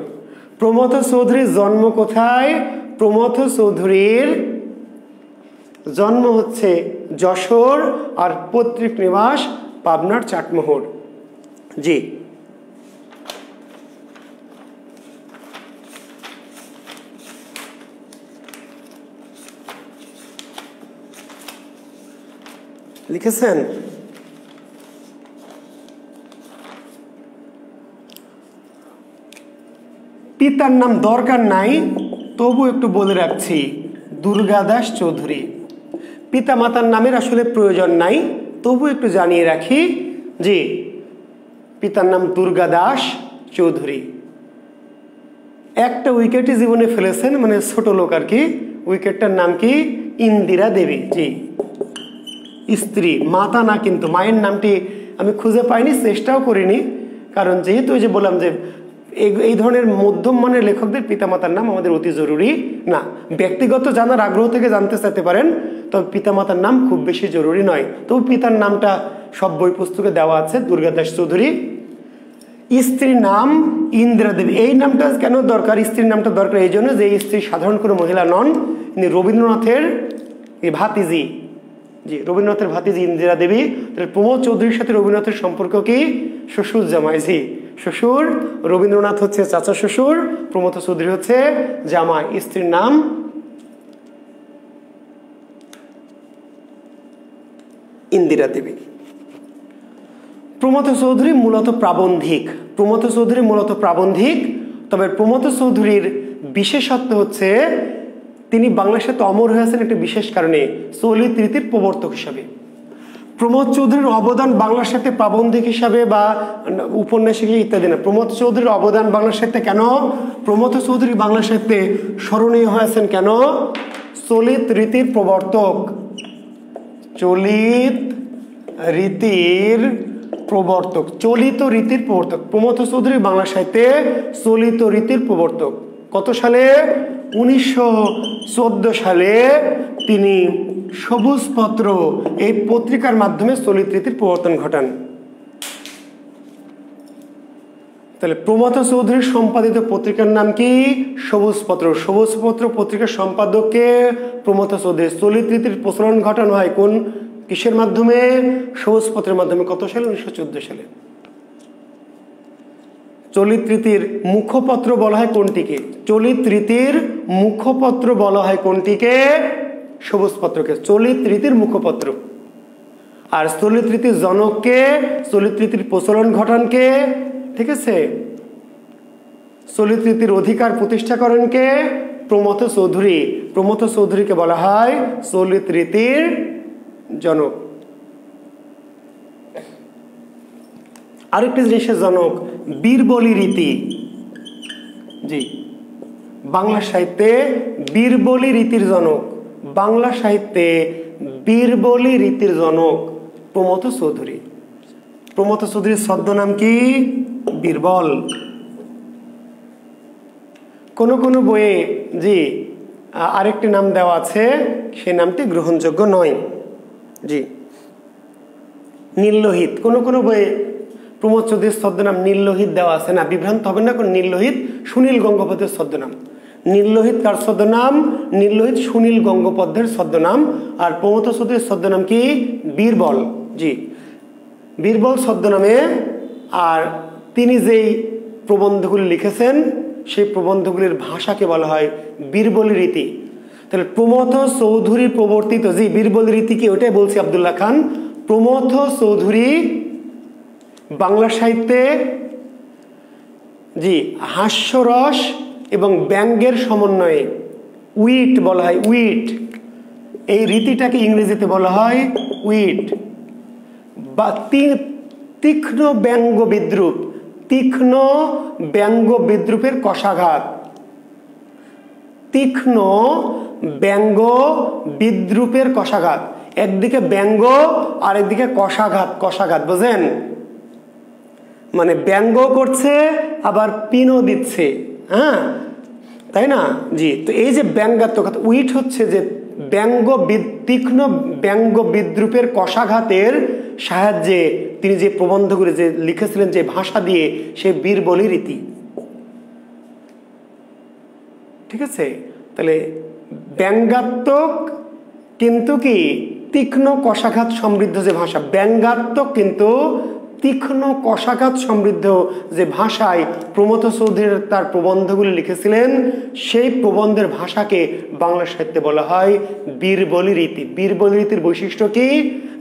প্রমথ চৌধুরীর জন্ম কোথায়? প্রমথ চৌধুরীর জন্ম হচ্ছে যশোর, আর পৈতৃক নিবাস পাবনার চাটমোহর। জি। লিখেছেন? পিতার নাম দরকার নাই, তবু একটু বলে রাখছি, দুর্গাদাস চৌধুরী। পিতা মাতার নামের আসলে প্রয়োজন নাই, তবু একটু জানিয়ে রাখি যে পিতার নাম দুর্গাদাস চৌধুরী। একটা উইকেটই জীবনে ফেলেছেন, মানে ছোট লোক আর কি। উইকেটটার নাম কি? ইন্দিরা দেবী। জি, স্ত্রী, মাতা না কিন্তু। মায়ের নামটি আমি খুঁজে পাইনি, চেষ্টাও করিনি, কারণ যেহেতু ওই যে বললাম যে এই ধরনের মধ্যম মানের লেখকদের পিতামাতার নাম আমাদের অতি জরুরি না। ব্যক্তিগত জানার আগ্রহ থেকে জানতে চাইতে পারেন, তবে পিতামাতার নাম খুব বেশি জরুরি নয়। তবু পিতার নামটা সব বই পুস্তকে দেওয়া আছে, দুর্গাদাস চৌধুরী। স্ত্রীর নাম ইন্দিরা দেবী। এই নামটা কেন দরকার? স্ত্রীর নামটা দরকার এই জন্য যে স্ত্রী সাধারণ কোনো মহিলা নন, ইনি রবীন্দ্রনাথের ভাতিজি। জি, রবীন্দ্রনাথের ভাতিজি ইন্দিরা দেবী। প্রমথ চৌধুরীর সাথে রবীন্দ্রনাথের সম্পর্ক কি? শ্বশুর জামাই। জি, শ্বশুর। রবীন্দ্রনাথ হচ্ছে চাচা শ্বশুর, প্রমথ চৌধুরী হচ্ছে জামাই। স্ত্রীর নাম ইন্দিরা দেবী। প্রমথ চৌধুরী মূলত প্রাবন্ধিক। তবে প্রমথ চৌধুরীর বিশেষত্ব হচ্ছে তিনি বাংলার সাথে অমর হয়েছেন একটা বিশেষ কারণে, চলিত রীতির প্রবর্তক হিসাবে। প্রমথ চৌধুরীর অবদান বাংলার সাথে প্রাবন্ধিক হিসাবে বা উপন্যাসিক ইত্যাদি না। প্রমথ চৌধুরীর অবদান বাংলা সাহিত্যে কেন? প্রমথ চৌধুরী বাংলা সাহিত্যে স্মরণীয় হয়েছেন কেন? চলিত রীতির প্রবর্তক। চলিত রীতির প্রবর্তক। প্রমথ চৌধুরী বাংলা সাহিত্যে চলিত রীতির প্রবর্তক। কত সালে? 1914 সালে তিনি সবুজ পত্র এই পত্রিকার মাধ্যমে চলিত রীতির প্রবর্তন ঘটান। তাহলে প্রমথ চৌধুরীর সম্পাদিত পত্রিকার নাম কি? সবুজ পত্র। সবুজ পত্র পত্রিকার সম্পাদককে প্রমথ চৌধুরী। চলিত রীতির প্রচলন ঘটানো হয় কোন কিসের মাধ্যমে? সবুজ পত্রের মাধ্যমে। কত সালে? 1914 সালে। চলিত রীতির মুখপত্র বলা হয় কোনটিকে? চলিত রীতির মুখপত্র বলা হয় কোনটিকে? সবুজ পত্রকে। চলিত রীতির মুখপত্র। আর চলিত রীতির জনককে, চলিত রীতির প্রচলন ঘটানকে, ঠিক আছে, চলিত রীতির অধিকার প্রতিষ্ঠা করেন কে? প্রমথ চৌধুরী। প্রমথ চৌধুরীকে বলা হয় চলিত রীতির জনক। আরেকটি জিনিসের জনক বীরবলী রীতি। জি, বাংলা সাহিত্যে বীরবলী রীতির জনক। বাংলা সাহিত্যে বীরবলী রীতির জনক প্রমথ চৌধুরী। প্রমথ চৌধুরীর ছদ্মনাম কি? বীরবল। কোনো বইয়ে জি আরেকটি নাম দেওয়া আছে, সেই নামটি গ্রহণযোগ্য নয়। জি নীললোহিত, কোনো বইয়ে প্রমোদ চৌধুরীর ছদ্মনাম নীললোহিত দেওয়া আছে না, বিভ্রান্ত হবেন না। নীললোহিত সুনীল গঙ্গোপাধ্যায়ের ছদ্মনাম। নীললোহিত কার ছদ্মনাম? নীললোহিত সুনীল গঙ্গোপাধ্যায়ের ছদ্মনাম। আর প্রমোদ চৌধুরীর ছদ্মনাম কি? বীরবল। জি বীরবল ছদ্মনামে। আর তিনি যেই প্রবন্ধগুলি লিখেছেন সেই প্রবন্ধগুলির ভাষাকে বলা হয় বীরবলী রীতি। তাহলে প্রমথ চৌধুরী প্রবর্তিত, জি বীরবলী রীতি কি? ওটাই বলছি আব্দুল্লাহ খান। প্রমথ চৌধুরী বাংলা সাহিত্যে জি হাস্যরস এবং ব্যঙ্গের সমন্বয়ে, উইট বলা হয়, উইট, এই রীতিটাকে ইংরেজিতে বলা হয় উইট বা তীক্ষ্ণ ব্যঙ্গ বিদ্রুপ। তীক্ষ্ণ ব্যঙ্গ বিদ্রুপের কষাঘাত, তীক্ষ্ণ ব্যঙ্গ বিদ্রুপের কষাঘাত। একদিকে ব্যঙ্গ আর একদিকে কষাঘাত, বুঝেন? মানে ব্যঙ্গ করছে আবার পিনও দিচ্ছে, হ্যাঁ তাই না? জি তো এই যে ব্যঙ্গাত্মক, উইট হচ্ছে যে তীক্ষ্ণ ব্যঙ্গ বিদ্রুপের কষাঘাতের সাহায্যে তিনি যে প্রবন্ধগুলি যে লিখেছিলেন যে ভাষা দিয়ে, সে বীরবলী রীতি। ঠিক আছে, তাহলে ব্যঙ্গাত্মক কিন্তু কি তীক্ষ্ণ কষাঘাত সমৃদ্ধ যে ভাষা, ব্যঙ্গাত্মক কিন্তু তীক্ষ্ণ কষাঘাত সমৃদ্ধ যে ভাষায় প্রমথ চৌধুরী তার প্রবন্ধগুলি লিখেছিলেন, সেই প্রবন্ধের ভাষাকে বাংলা সাহিত্যে বলা হয় বীরবলী রীতি। বীরবলী রীতির বৈশিষ্ট্য কি?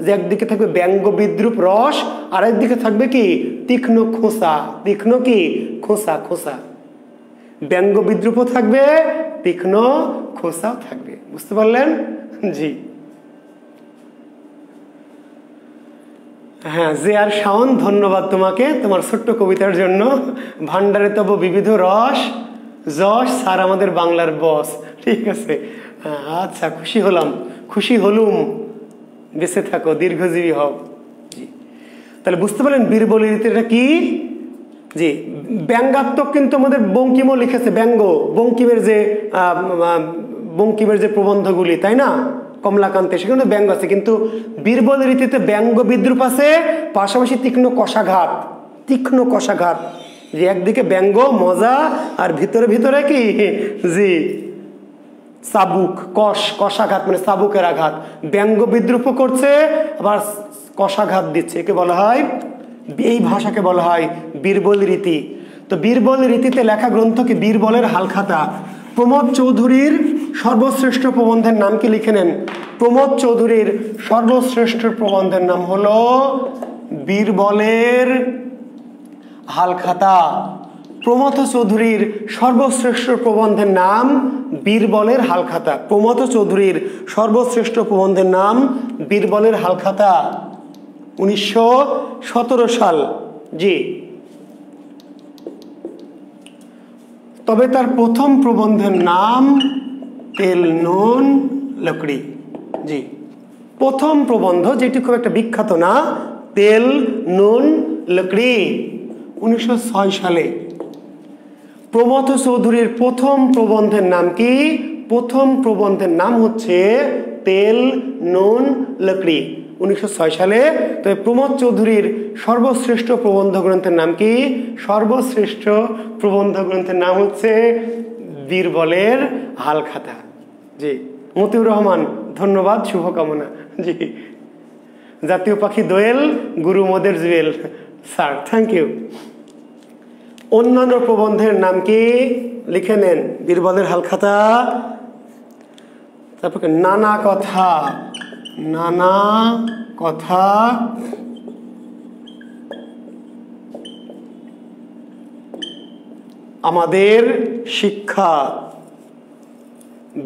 যে একদিকে থাকবে ব্যঙ্গ বিদ্রুপ রস, আর একদিকে থাকবে কি তীক্ষ্ণ খোঁচা, তীক্ষ্ণ কি খোঁচা। ব্যঙ্গ বিদ্রুপও থাকবে, তীক্ষ্ণ খোঁচাও থাকবে। বুঝতে পারলেন? জি হ্যাঁ, যে আর শাওন, ধন্যবাদ তোমাকে তোমার ছোট্ট কবিতার জন্য। ভান্ডারে তব বিবিধ রস, যশ স্যার আমাদের বাংলার বস। ঠিক আছে, আচ্ছা খুশি হলুম, বেঁচে থাকো, দীর্ঘজীবী হও। জি তাহলে বুঝতে পারলেন বীরবলী রীতিটা কি? জি ব্যঙ্গাত্মক কিন্তু আমাদের বঙ্কিমও লিখেছে, বঙ্কিমের যে প্রবন্ধগুলি, তাই না, কমলাকান্তে, সেখানে ব্যঙ্গ আছে। কিন্তু বীরবলী রীতিতে ব্যঙ্গ বিদ্রুপ আছে, পাশাপাশি তীক্ষ্ণ কষাঘাত, যে একদিকে ব্যঙ্গ মজা আর ভিতরে কি জি চাবুক, কষাঘাত, মানে চাবুকের আঘাত। ব্যঙ্গ বিদ্রুপও করছে আবার কষাঘাত দিচ্ছে, একে বলা হয়, এই ভাষাকে বলা হয় বীরবলী রীতি। তো বীরবলী রীতিতে লেখা গ্রন্থ কি? বীরবলের হালখাতা। প্রমোদ চৌধুরীর সর্বশ্রেষ্ঠ প্রবন্ধের নাম কি? লিখে নেন। প্রমোদ চৌধুরীর সর্বশ্রেষ্ঠ প্রবন্ধের নাম হলো বীরবলের হালখাতা। প্রমথ চৌধুরীর সর্বশ্রেষ্ঠ প্রবন্ধের নাম বীরবলের হালখাতা। প্রমথ চৌধুরীর সর্বশ্রেষ্ঠ প্রবন্ধের নাম বীরবলের হালখাতা, 1917 সাল। জি তবে তার প্রথম প্রবন্ধের নাম তেল নুন লকড়ি। জি প্রথম প্রবন্ধ, যেটি খুব একটা বিখ্যাত না, তেল নুন লকড়ি, 1906 সালে। প্রমথ চৌধুরীর প্রথম প্রবন্ধের নাম কি? প্রথম প্রবন্ধের নাম হচ্ছে তেল নুন লকড়ি, 1906 সালে। তবে প্রমোদ চৌধুরীর সর্বশ্রেষ্ঠ প্রবন্ধ গ্রন্থের নাম কি? সর্বশ্রেষ্ঠ প্রবন্ধ গ্রন্থের নাম হচ্ছে বীরবলের হালখাতা। জি মতিউর রহমান, ধন্যবাদ, শুভকামনা। জি জাতীয় পাখি দোয়েল, গুরু মোদের জুয়েল স্যার, থ্যাংক ইউ। অন্যান্য প্রবন্ধের নাম কি? লিখে নেন। বীরবলের হালখাতা, তারপর নানা কথা, আমাদের শিক্ষা,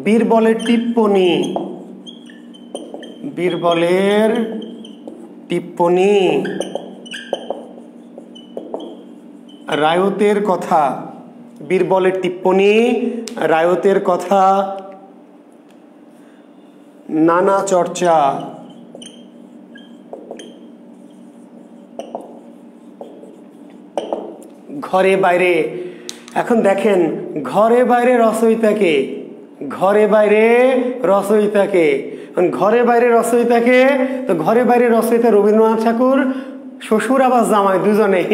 বীরবলের টিপ্পনী, রায়তের কথা, বীরবলের টিপ্পনী, রায়তের কথা, নানা চর্চা, ঘরে বাইরে এখন দেখেন ঘরে বাইরে রচয়িতাকে, ঘরে বাইরে রচয়িতাকে, ঘরে বাইরে রচয়িতাকে, তো ঘরে বাইরে রচয়িতা রবীন্দ্রনাথ ঠাকুর, শ্বশুর আবার জামাই দুজনেই।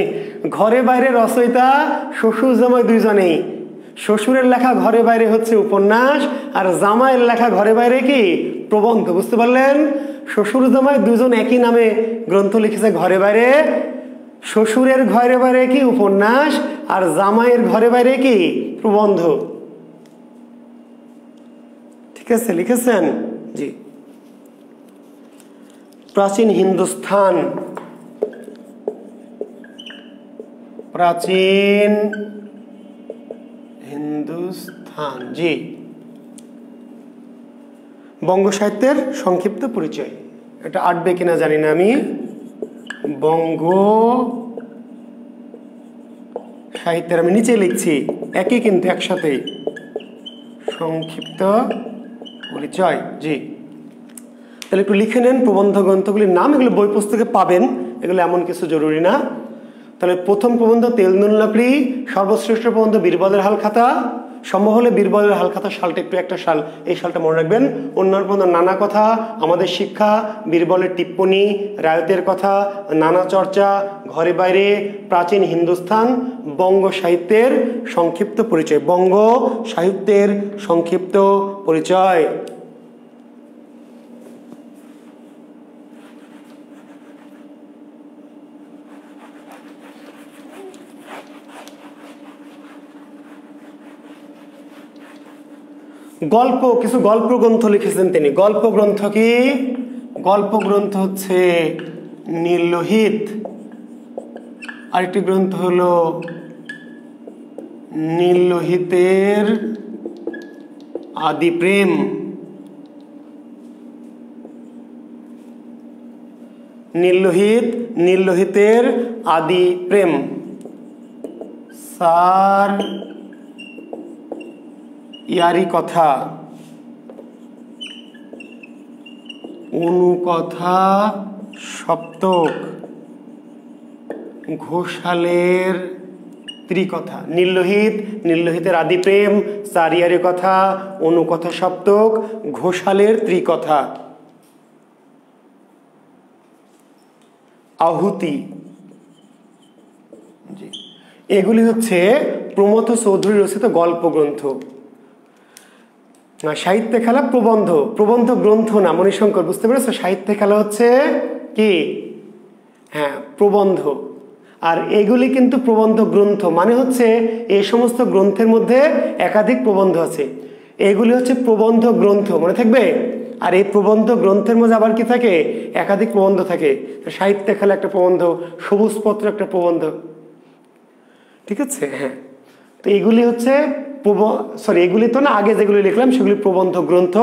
ঘরে বাইরে রচয়িতা শ্বশুর জামাই দুইজনেই। শ্বশুরের লেখা ঘরে বাইরে হচ্ছে উপন্যাস, আর জামাইয়ের লেখা ঘরে বাইরে কি প্রবন্ধ। বুঝতে পারলেন? শ্বশুর জামাই দুজন একই নামে গ্রন্থ লিখেছে ঘরে বাইরে। শ্বশুরের ঘরে বাইরে কি উপন্যাস, আর জামাইয়ের ঘরে বাইরে কি প্রবন্ধ। ঠিক আছে, লিখেছেন? জি। প্রাচীন হিন্দুস্থান, প্রাচীন হিন্দুস্থান, জি। বঙ্গ সাহিত্যের সংক্ষিপ্ত পরিচয়, এটা আটবে কিনা জানি না আমি। বঙ্গ সাহিত্যের, আমি নিচে লিখছি একই কিন্তু একসাথে, সংক্ষিপ্ত পরিচয়, জি। তাহলে একটু লিখে নেন প্রবন্ধ গ্রন্থগুলির নাম, এগুলো বই পুস্তকে পাবেন, এগুলো এমন কিছু জরুরি না। তাহলে প্রথম প্রবন্ধ তেল নুন লাকড়ি, সর্বশ্রেষ্ঠ প্রবন্ধ বীরবলের হালখাতা, সম্ভব হলে বীরবলের হালখাতা সালটা একটু একটা সাল, এই সালটা মনে রাখবেন। অন্যান্য প্রবন্ধ নানা কথা, আমাদের শিক্ষা, বীরবলের টিপ্পনী, রায়তের কথা, নানা চর্চা, ঘরে বাইরে, প্রাচীন হিন্দুস্থান, বঙ্গ সাহিত্যের সংক্ষিপ্ত পরিচয়, বঙ্গ সাহিত্যের সংক্ষিপ্ত পরিচয়। গল্প, কিছু গল্প গ্রন্থ লিখেছেন তিনি। গল্প গ্রন্থ কি? গল্প গ্রন্থ হচ্ছে নীললোহিত, আরেকটি গ্রন্থ হলো নীললোহিতের আদি প্রেম। নীললোহিত, নীললোহিতের আদি প্রেম, স্যার ইয়ারি কথা, অনুকথা সপ্তক, ঘোষালের ত্রিকথা। নীললোহিত, নীললোহিতের আদি প্রেম, স্যার ইয়ারি কথা, অনুকথা সপ্তক, ঘোষালের ত্রিকথা। আহুতি, এগুলি হচ্ছে প্রমথ চৌধুরী রচিত গল্প গ্রন্থ। সাহিত্যে খেলা প্রবন্ধ, প্রবন্ধ গ্রন্থ না মণিশঙ্কর, বুঝতে পেরেছো? সাহিত্যে খেলা হচ্ছে কি? হ্যাঁ, প্রবন্ধ। আর এগুলি কিন্তু প্রবন্ধ গ্রন্থ, মানে হচ্ছে এই সমস্ত গ্রন্থের মধ্যে একাধিক প্রবন্ধ আছে, এগুলি হচ্ছে প্রবন্ধ গ্রন্থ, মনে থাকবে। আর এই প্রবন্ধ গ্রন্থের মধ্যে আবার কি থাকে? একাধিক প্রবন্ধ থাকে। সাহিত্যে খেলা একটা প্রবন্ধ, সবুজপত্র একটা প্রবন্ধ, ঠিক আছে? হ্যাঁ, তো এগুলি হচ্ছে এগুলি তো না, আগে যেগুলি লিখলাম সেগুলি প্রবন্ধ গ্রন্থ।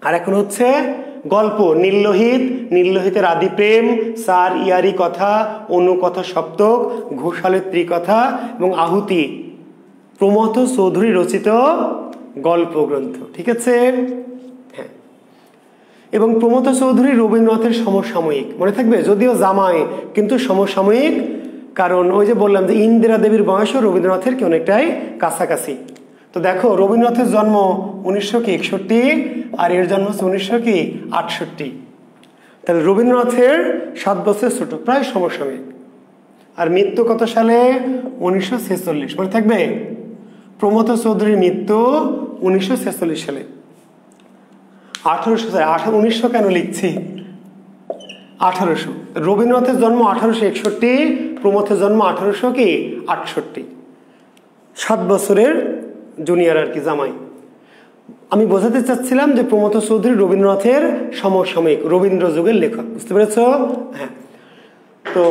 আর এখন হচ্ছে গল্প, নীললোহিত, নীললোহিতের আদি প্রেম, স্যার ইয়ারি কথা, অনুকথা সপ্তক, ঘোষালের ত্রিকথা এবং আহুতি, প্রমথ চৌধুরী রচিত গল্প গ্রন্থ, ঠিক আছে? হ্যাঁ, এবং প্রমথ চৌধুরী রবীন্দ্রনাথের সমসাময়িক, মনে থাকবে, যদিও জামাই কিন্তু সমসাময়িক। কারণ ওই যে বললাম যে ইন্দিরা দেবীর বয়সও রবীন্দ্রনাথের কি অনেকটাই কাছাকাছি। তো দেখো, রবীন্দ্রনাথের জন্ম 1961 আর এর জন্ম হচ্ছে 1968। তাহলে রবীন্দ্রনাথের 7 বছর ছোট, প্রায় সমসাময়িক। আর মৃত্যু কত সালে? 1946, মনে থাকবে। প্রমথ চৌধুরীর মৃত্যু 1946 সালে। 1900 কেন লিখছি? 1800। রবীন্দ্রনাথের জন্ম 1861, প্রমথের জন্ম 1868। 7 বছরের জুনিয়র আর কি, জামাই। আমি বোঝাতে চাচ্ছিলাম যে প্রমথ চৌধুরী রবীন্দ্রনাথের সমসাময়িক, রবীন্দ্র যুগের লেখক, বুঝতে পেরেছ? হ্যাঁ। তো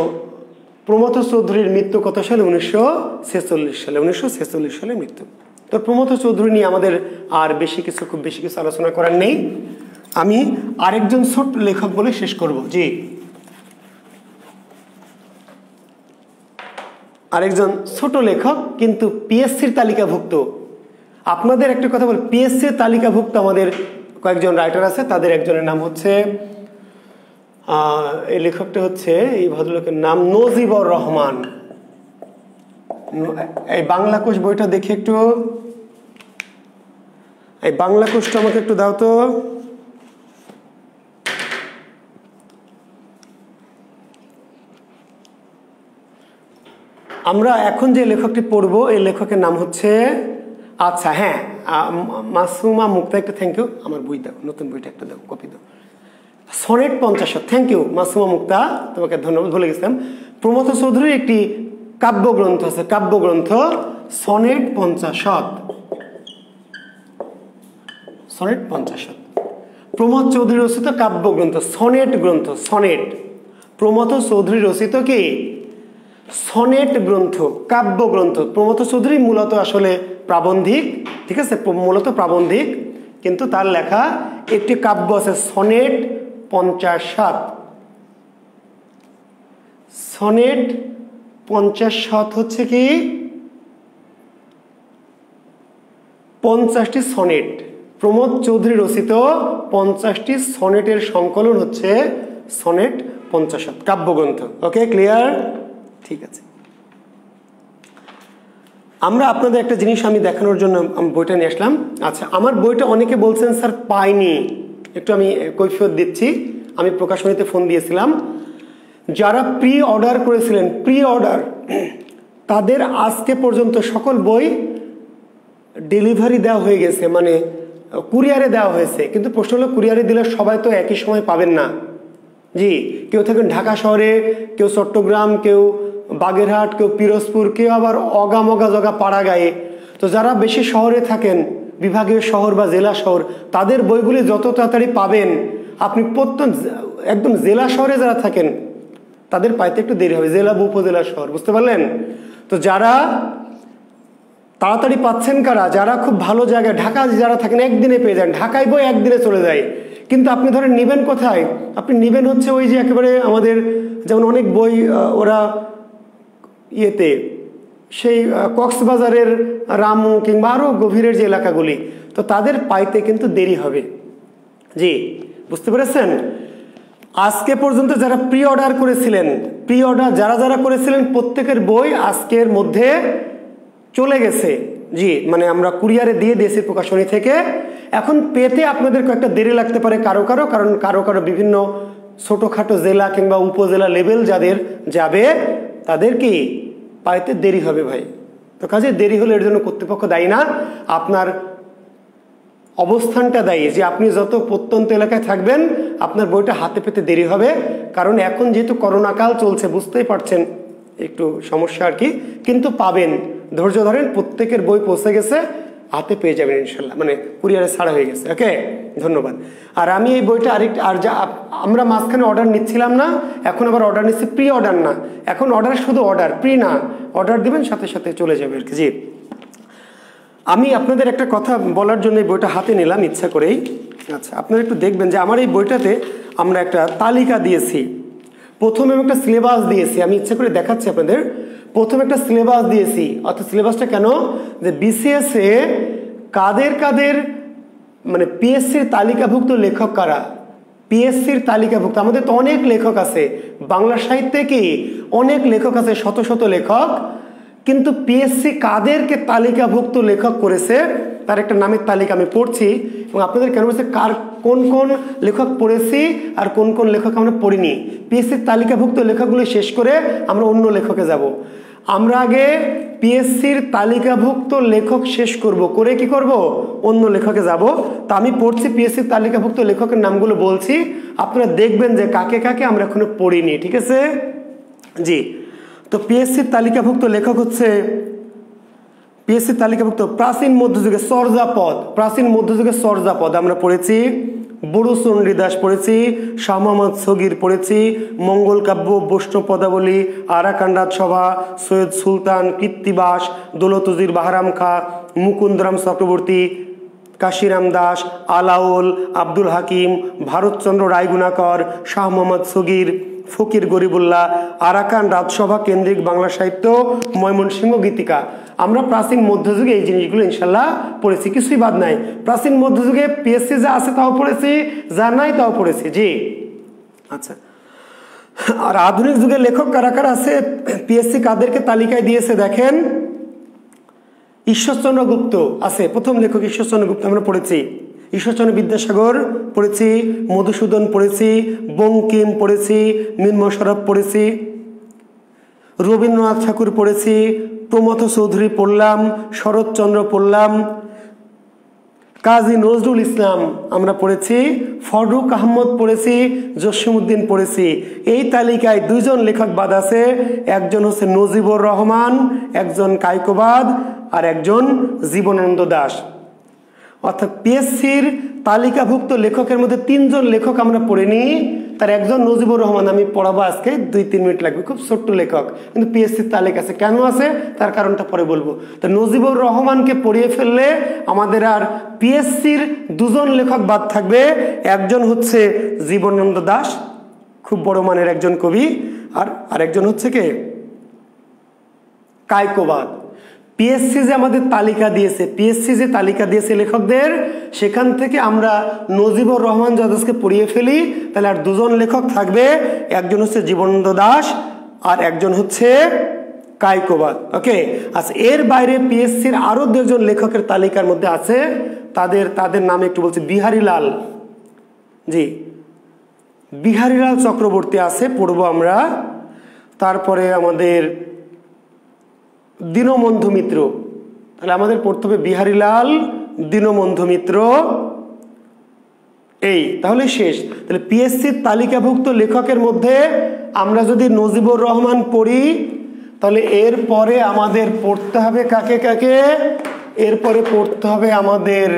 প্রমথ চৌধুরীর মৃত্যু কত সালে? 1946 সালে। 1946 সালে মৃত্যু। তো প্রমথ চৌধুরী নিয়ে আমাদের আর খুব বেশি কিছু আলোচনা করার নেই। আমি আরেকজন ছোট লেখক বলে শেষ করব। জি, আরেকজন ছোট লেখক কিন্তু পিএসসির তালিকাভুক্ত। আপনাদের একটা কথা বল, পিএসসির তালিকাভুক্ত আমাদের কয়েকজন রাইটার আছে, তাদের একজনের নাম হচ্ছে, এই লেখকটা হচ্ছে, এই ভদ্রলোকের নাম নজিবুর রহমান। এই বাংলা কোষ বইটা দেখি একটু, এই বাংলা কোষটা আমাকে একটু দাও তো। আমরা এখন যে লেখকটি পড়ব এই লেখকের নাম হচ্ছে, আচ্ছা হ্যাঁ, মাসুমা মুক্তা, একটা থ্যাংক ইউ। আমার বই দাও, নতুন বইটা একটা দাও, কপি দাও। সনেট 50, থ্যাংক ইউ মাসুমা মুক্তা, তোমাকে ধন্যবাদ, ভুলে গেছিলাম। প্রমথ চৌধুরীর একটি কাব্যগ্রন্থ আছে, কাব্যগ্রন্থ সনেট 50, সনেট 50। প্রমথ চৌধুরী রচিত কাব্যগ্রন্থ, সনেট গ্রন্থ, সনেট। প্রমথ চৌধুরী রচিত কি সনেট গ্রন্থ, কাব্যগ্রন্থ। প্রমথ চৌধুরী মূলত আসলে প্রাবন্ধিক, ঠিক আছে, মূলত প্রাবন্ধিক, কিন্তু তার লেখা একটি কাব্য আছে সনেট 50। সনেট 50 হচ্ছে কি 50টি সনেট। প্রমথ চৌধুরী রচিত 50টি সনেটের সংকলন হচ্ছে সনেট 50 কাব্যগ্রন্থ। ওকে, ক্লিয়ার? ঠিক আছে। আমরা আপনাদের একটা জিনিস আমি দেখানোর জন্য বইটা নিয়ে আসলাম। আচ্ছা, আমার বইটা অনেকে বলছেন স্যার পাইনি, একটু আমি কৈফিয়ত দিচ্ছি। আমি প্রকাশনীতে ফোন দিয়েছিলাম, যারা প্রি অর্ডার করেছিলেন, প্রি অর্ডার, তাদের আজকে পর্যন্ত সকল বই ডেলিভারি দেওয়া হয়ে গেছে, মানে কুরিয়ারে দেওয়া হয়েছে। কিন্তু প্রশ্ন হলো কুরিয়ারে দিলে সবাই তো একই সময় পাবেন না। জি, কেউ থাকেন ঢাকা শহরে, কেউ চট্টগ্রাম, কেউ বাগেরহাট, কেউ পিরোজপুর, কেউ আবার অগামগা জগা পাড়া গায়ে। তো যারা বেশি শহরে থাকেন, বিভাগীয় শহর বা জেলা শহর, তাদের বইগুলি যত তাড়াতাড়ি পাবেন। আপনি প্রত্যেক একদম জেলা শহরে যারা থাকেন তাদের পাইতে একটু দেরি হবে, জেলা বা উপজেলা শহর, বুঝতে পারলেন? তো যারা তাড়াতাড়ি পাচ্ছেন কারা, যারা খুব ভালো জায়গায়, ঢাকা যারা থাকেন একদিনে পেয়ে যান, ঢাকায় বই একদিনে চলে যায়। কিন্তু আপনি ধরেন নেবেন কোথায়, আপনি নেবেন হচ্ছে ওই যে একেবারে আমাদের যেমন অনেক বই ওরা ইয়েতে, সেই কক্সবাজারের রামু কিংবা আরও গভীরের যে এলাকাগুলি, তো তাদের পাইতে কিন্তু দেরি হবে। জি, বুঝতে পেরেছেন? আজকে পর্যন্ত যারা প্রি অর্ডার করেছিলেন, প্রি অর্ডার যারা যারা করেছিলেন, প্রত্যেকের বই আজকের মধ্যে চলে গেছে। জি, মানে আমরা কুরিয়ারে দিয়ে দিয়েছি প্রকাশনী থেকে। এখন পেতে আপনাদের কয়েকটা দেরি লাগতে পারে কারো কারো, কারণ কারো কারো বিভিন্ন ছোটোখাটো জেলা কিংবা উপজেলা লেভেল যাদের যাবে তাদের কি পাইতে দেরি হবে ভাই। তো কাজে দেরি হলে এর জন্য কর্তৃপক্ষ দায়ী না, আপনার অবস্থানটা দায়ী। যে আপনি যত প্রত্যন্ত এলাকায় থাকবেন আপনার বইটা হাতে পেতে দেরি হবে, কারণ এখন যেহেতু করোনাকাল চলছে, বুঝতেই পারছেন একটু সমস্যা আর কি, কিন্তু পাবেন, ধৈর্য ধরেন, প্রত্যেকের বই পৌঁছে গেছে, হাতে পেয়ে যাবেন ইনশাল্লাহ, মানে কুরিয়ারে ছাড়া হয়ে গেছে। ওকে, ধন্যবাদ। আর আমি এই বইটা আর যা আমরা মাঝখানে অর্ডার নিচ্ছিলাম না, এখন আবার অর্ডার নিচ্ছি, প্রি অর্ডার না, এখন অর্ডার শুধু অর্ডার, প্রি না, অর্ডার দিবেন সাথে সাথে চলে যাবে আর কি। জি, আমি আপনাদের একটা কথা বলার জন্য এই বইটা হাতে নিলাম ইচ্ছা করেই। আচ্ছা, আপনারা একটু দেখবেন যে আমার এই বইটাতে আমরা একটা তালিকা দিয়েছি, প্রথমে একটা সিলেবাস দিয়েছি, আমি ইচ্ছা করে দেখাচ্ছি আপনাদের। প্রথমে একটা সিলেবাস দিয়েছি, অর্থাৎ সিলেবাসটা কেন, যে বিসিএস এ কাদের কাদের, মানে পিএসসির তালিকাভুক্ত লেখক কারা, পিএসসির তালিকাভুক্ত, আমাদের তো অনেক লেখক আছে বাংলা সাহিত্যে, কি অনেক লেখক আছে, শত শত লেখক, কিন্তু পিএসসি কাদেরকে তালিকাভুক্ত লেখক করেছে তার একটা নামের তালিকা আমি পড়ছি, এবং আপনাদের কেন বলছে কার কোন কোন লেখক পড়েছি আর কোন কোন লেখক আমরা পড়িনি। পিএসসির তালিকাভুক্ত লেখকগুলো শেষ করে আমরা অন্য লেখকে যাব। আমরা আগে পিএসসির তালিকাভুক্ত লেখক শেষ করব, করে কি করব, অন্য লেখকে যাব। তা আমি পড়ছি পিএসসির তালিকাভুক্ত লেখকের নামগুলো বলছি, আপনারা দেখবেন যে কাকে কাকে আমরা এখনো পড়িনি, ঠিক আছে? জি, তো পিএসসির তালিকাভুক্ত লেখক হচ্ছে, পিএসসির তালিকাভুক্ত প্রাচীন মধ্যযুগের চর্যাপদ, প্রাচীন মধ্যযুগের চর্যাপদ আমরা পড়েছি, বড়ু চণ্ডীদাস পড়েছি, শাহ মোহাম্মদ সগীর পড়েছি, মঙ্গল কাব্য, বৈষ্ণব পদাবলী, আরাকান রাজসভা, সৈয়দ সুলতান, কৃত্তিবাস, দৌলতুজির বাহারাম খা, মুকুন্দরাম চক্রবর্তী, কাশিরাম দাস, আলাওল, আব্দুল হাকিম, ভারতচন্দ্র রায়গুণাকর, শাহ মোহাম্মদ সগীর, ফকির গরিবুল্লাহ, আরাকান রাজসভা কেন্দ্রিক বাংলা সাহিত্য, ময়মনসিংহ গীতিকা। আমরা প্রাচীন মধ্যযুগে এই জিনিসগুলো ইনশাল্লাহ পড়েছি, কিছুই বাদ নাই। প্রাচীন মধ্যযুগে পিএসসি যা আছে তাও পড়েছি, যা নাই তাও পড়েছি। জি, আচ্ছা। আর আধুনিক যুগের লেখক কারা কারা আছে, পিএসসি কাদেরকে তালিকায় দিয়েছে দেখেন। ঈশ্বরচন্দ্র গুপ্ত আছে, প্রথম লেখক ঈশ্বরচন্দ্র গুপ্ত আমরা পড়েছি। ঈশ্বরচন্দ্র বিদ্যাসাগর পড়েছি, মধুসূদন পড়েছি, বঙ্কিম পড়েছি, মীর মশাররফ পড়েছি, রবীন্দ্রনাথ ঠাকুর পড়েছি, প্রমথ চৌধুরী পড়লাম, শরৎচন্দ্র পড়লাম, কাজী নজরুল ইসলাম আমরা পড়েছি, ফররুখ আহমদ পড়েছি, জসিমউদ্দিন পড়েছি। এই তালিকায় দুইজন লেখক বাদ আছে, একজন হচ্ছে নজিবুর রহমান, একজন কায়কোবাদ, আর একজন জীবনানন্দ দাশ। অর্থাৎ পিএসসির তালিকাভুক্ত লেখকের মধ্যে তিনজন লেখক আমরা পড়িনি, তার একজন নজিবুর রহমান। আমি পড়াবো আজকে, 2-3 মিনিট লাগবে, খুব ছোট্ট লেখক, কিন্তু পিএসসির তালিকা আছে। কেন আছে তার কারণটা পরে বলবো। তো নজিবুর রহমানকে পড়িয়ে ফেললে আমাদের আর পিএসসির দুজন লেখক বাদ থাকবে, একজন হচ্ছে জীবনানন্দ দাশ, খুব বড় মানের একজন কবি, আর আরেকজন হচ্ছে কে, কায়কোবাদ। পিএসসি যে আমাদের তালিকা দিয়েছে, পিএসসি যে তালিকা দিয়েছে লেখকদের, সেখান থেকে আমরা নজিবুর রহমান জাদাসকে পড়িয়ে ফেলি, তাহলে আর দুজন লেখক থাকবে, একজন হচ্ছে জীবনানন্দ দাশ আর একজন হচ্ছে কায়কোবাদ। ওকে, আচ্ছা, এর বাইরে পিএসসির আরো দুজন লেখকের তালিকার মধ্যে আছে, তাদের নাম একটু বলছি। বিহারীলাল, জি, বিহারীলাল চক্রবর্তী আছে, পড়বো আমরা। তারপরে আমাদের দীনবন্ধু মিত্র, তাহলে আমাদের পড়তে হবে বিহারীলাল, দীনবন্ধু মিত্র, এই তাহলে শেষ। তাহলে পিএসসির তালিকাভুক্ত লেখকের মধ্যে আমরা যদি নজিবুর রহমান পড়ি, তাহলে এরপরে আমাদের পড়তে হবে কাকে কাকে, এরপরে পড়তে হবে আমাদের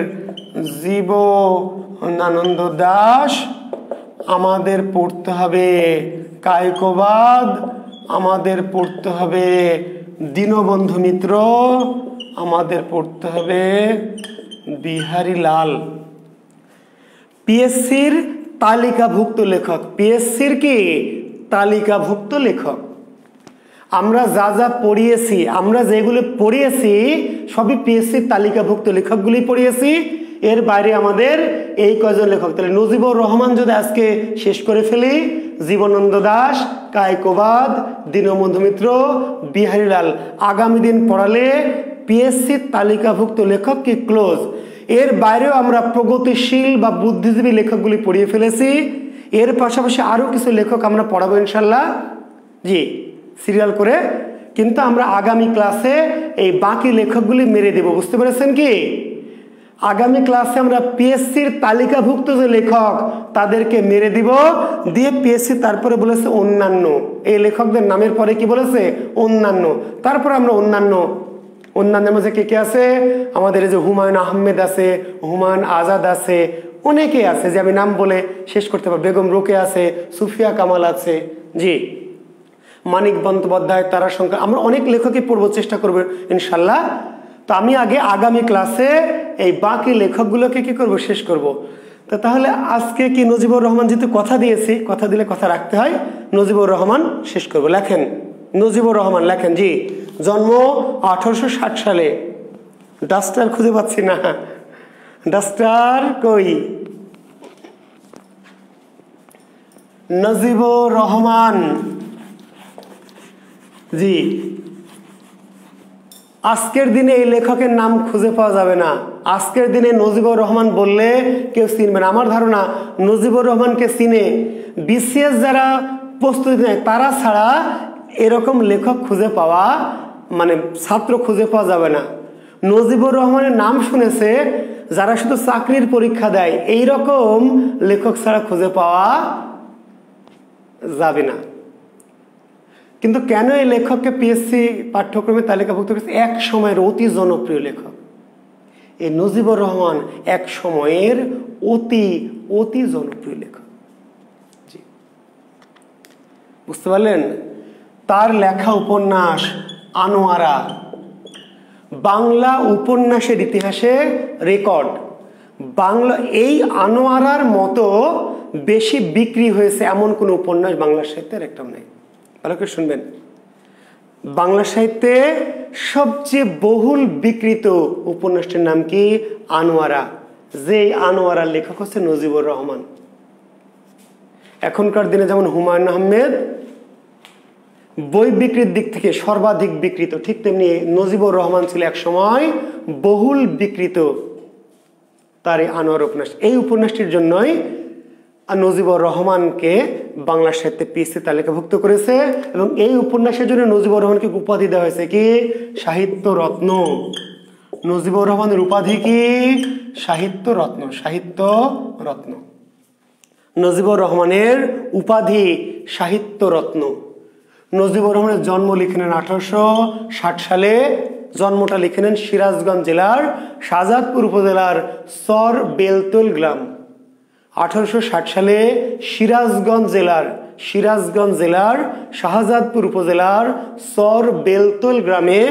জীবনানন্দ দাশ, আমাদের পড়তে হবে কায়কোবাদ, আমাদের পড়তে হবে দীনবন্ধু মিত্র, আমাদের পড়তে হবে বিহারীলাল। পিএসসির তালিকাভুক্ত লেখক, পিএসসির কি তালিকাভুক্ত লেখক। আমরা যা যা পড়িয়েছি, আমরা যেগুলো পড়িয়েছি সবই পিএসসির তালিকাভুক্ত লেখকগুলি পড়িয়েছি। এর বাইরে আমাদের এই কয়জন লেখক, তাহলে নজিবুর রহমান যদি আজকে শেষ করে ফেলি, জীবনানন্দ দাশ, কায়কোবাদ, দীনবন্ধু মিত্র, বিহারীলাল, আগামী দিন পড়ালে পিএসসির তালিকাভুক্ত লেখক কি ক্লোজ। এর বাইরেও আমরা প্রগতিশীল বা বুদ্ধিজীবী লেখকগুলি পড়িয়ে ফেলেছি। এর পাশাপাশি আরও কিছু লেখক আমরা পড়াবো ইনশাল্লাহ, জি, সিরিয়াল করে। কিন্তু আমরা আগামী ক্লাসে এই বাকি লেখকগুলি মেরে দেব, বুঝতে পেরেছেন কি? আগামী ক্লাসে আমরা পিএসসির তালিকাভুক্ত যে লেখক তাদেরকে মেরে দিব, দিয়ে পিএসসি তারপরে বলেছে অন্যান্য, এই লেখকদের নামের পরে কি বলেছে অন্যান্য। তারপরে আমরা অন্যান্যের মধ্যে কে কে আছে, আমাদের এই যে হুমায়ুন আহমেদ আছে, হুমায়ুন আজাদ আছে, অনেকে আছে যে আমি নাম বলে শেষ করতে পারবো, বেগম রোকে আছে, সুফিয়া কামাল আছে, জি, মানিক বন্দ্যোপাধ্যায়, তারাশঙ্কর, আমরা অনেক লেখকই পড়বো, চেষ্টা করবো ইনশাল্লাহ। তো আমি আগে আগামী ক্লাসে এই বাকি লেখকগুলোকে কি করব, শেষ করব। তো তাহলে আজকে কি নজিবুর রহমান যেহেতু কথা দিয়েছি, কথা দিলে কথা রাখতে হয়, নজিবুর রহমান শেষ করব। লেখেন নজিবুর রহমান, লেখেন। জি, জন্ম 1860 সালে। ডাস্টার খুঁজে পাচ্ছি না, ডাস্টার কই? নজিবুর রহমান, জি, আজকের দিনে এই লেখকের নাম খুঁজে পাওয়া যাবে না। আজকের দিনে নজিবুর রহমান বললে কেউ চিনবে না। আমার ধারণা নজিবুর রহমানকে চিনে বিসিএস যারা প্রস্তুতি নেয় তারা ছাড়া এরকম লেখক খুঁজে পাওয়া, মানে ছাত্র খুঁজে পাওয়া যাবে না। নজিবুর রহমানের নাম শুনেছে যারা শুধু চাকরির পরীক্ষা দেয়, এইরকম লেখক ছাড়া খুঁজে পাওয়া যাবে না। কিন্তু কেন এই লেখককে পিএসসি পাঠ্যক্রমে তালিকাভুক্ত করেছে? এক সময়ের অতি জনপ্রিয় লেখক এই নজিবুর রহমান, এক সময়ের অতি জনপ্রিয় লেখক। জি, বুঝতে পারলেন? তার লেখা উপন্যাস আনোয়ারা বাংলা উপন্যাসের ইতিহাসে রেকর্ড। বাংলা এই আনোয়ারার মতো বেশি বিক্রি হয়েছে এমন কোন উপন্যাস বাংলা সাহিত্যের একটা নেই। ভালো করে শুনবেন, বাংলা সাহিত্যে সবচেয়ে বহুল বিক্রিত উপন্যাসটির নাম কি? আনোয়ারা। যে আনোয়ারার লেখক হচ্ছে নজিবুর রহমান। এখনকার দিনে যেমন হুমায়ুন আহমেদ বই বিক্রির দিক থেকে সর্বাধিক বিক্রিত, ঠিক তেমনি নজিবুর রহমান ছিল এক সময় বহুল বিক্রিত তার এই আনোয়ার উপন্যাস। এই উপন্যাসটির জন্যই নজিবুর রহমানকে বাংলা সাহিত্যে পিএসসি তালিকাভুক্ত করেছে এবং এই উপন্যাসের জন্য নজিবুর রহমানকে উপাধি দেওয়া হয়েছে কি সাহিত্য রত্ন। নজিবুর রহমানের উপাধি কি সাহিত্য রত্ন, সাহিত্য রত্ন। নজিবুর রহমানের উপাধি সাহিত্য রত্ন। নজিবুর রহমানের জন্ম লিখে নেন 1860 সালে। জন্মটা লিখে নেন সিরাজগঞ্জ জেলার শাহজাদপুর উপজেলার সর বেলতল গ্রাম। 1860 সালে সিরাজগঞ্জ জেলার শাহজাদপুর উপজেলার সর বেলতল গ্রামে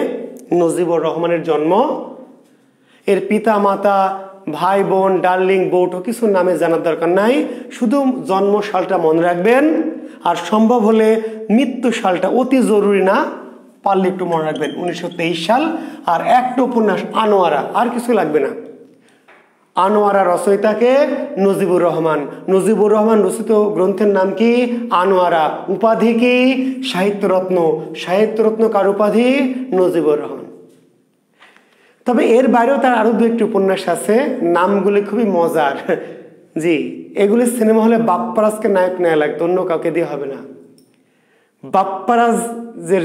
নজিবুর রহমানের জন্ম। এর পিতা মাতা ভাই বোন ডার্লিং বউটো কিছু নামে জানার দরকার নাই, শুধু জন্ম সালটা মনে রাখবেন আর সম্ভব হলে মৃত্যু সালটা অতি জরুরি না, পারলে একটু মনে রাখবেন 1923 সাল। আর একটা উপন্যাস আনোয়ারা, আর কিছু লাগবে না। আনোয়ারা রচয়িতাকে নজিবুর রহমান। নজিবুর রহমান রচিত গ্রন্থের নাম কি আনোয়ারা। উপাধি কি সাহিত্যরত্ন। সাহিত্যরত্ন কার উপাধি নজিবুর রহমান। তবে এর বাইরেও তার আরো দু একটি উপন্যাস আছে, নামগুলি খুবই মজার। জি, এগুলি সিনেমা হলে বাপ্পারাজকে নায়ক নেওয়া লাগতো, অন্য কাউকে দিয়ে হবে না। বাপ্পারাজের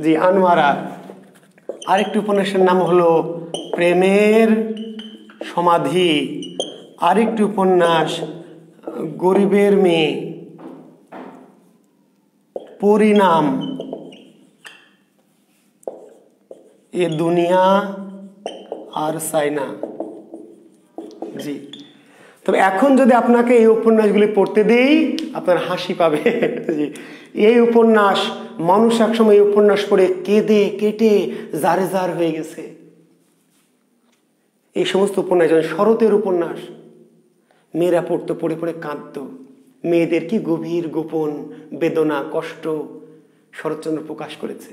জি আনোয়ারা। আরেকটি উপন্যাসের নাম হলো প্রেমের সমাধি। আরেকটি উপন্যাস গরিবের মেয়ে, পরিণাম, এ দুনিয়া আর চাইনা। জি, তবে এখন যদি আপনাকে এই উপন্যাসগুলি পড়তে দেই আপনার হাসি পাবে। জি, এই উপন্যাস মানুষ একসময় এই উপন্যাস পড়ে কেঁদে কেটে জারে জার হয়ে গেছে। এই সমস্ত উপন্যাস, শরতের উপন্যাস, মেয়েরা পড়তো, পড়ে পড়ে কাঁদতো। মেয়েদের কি গভীর গোপন বেদনা কষ্ট শরৎচন্দ্র প্রকাশ করেছে।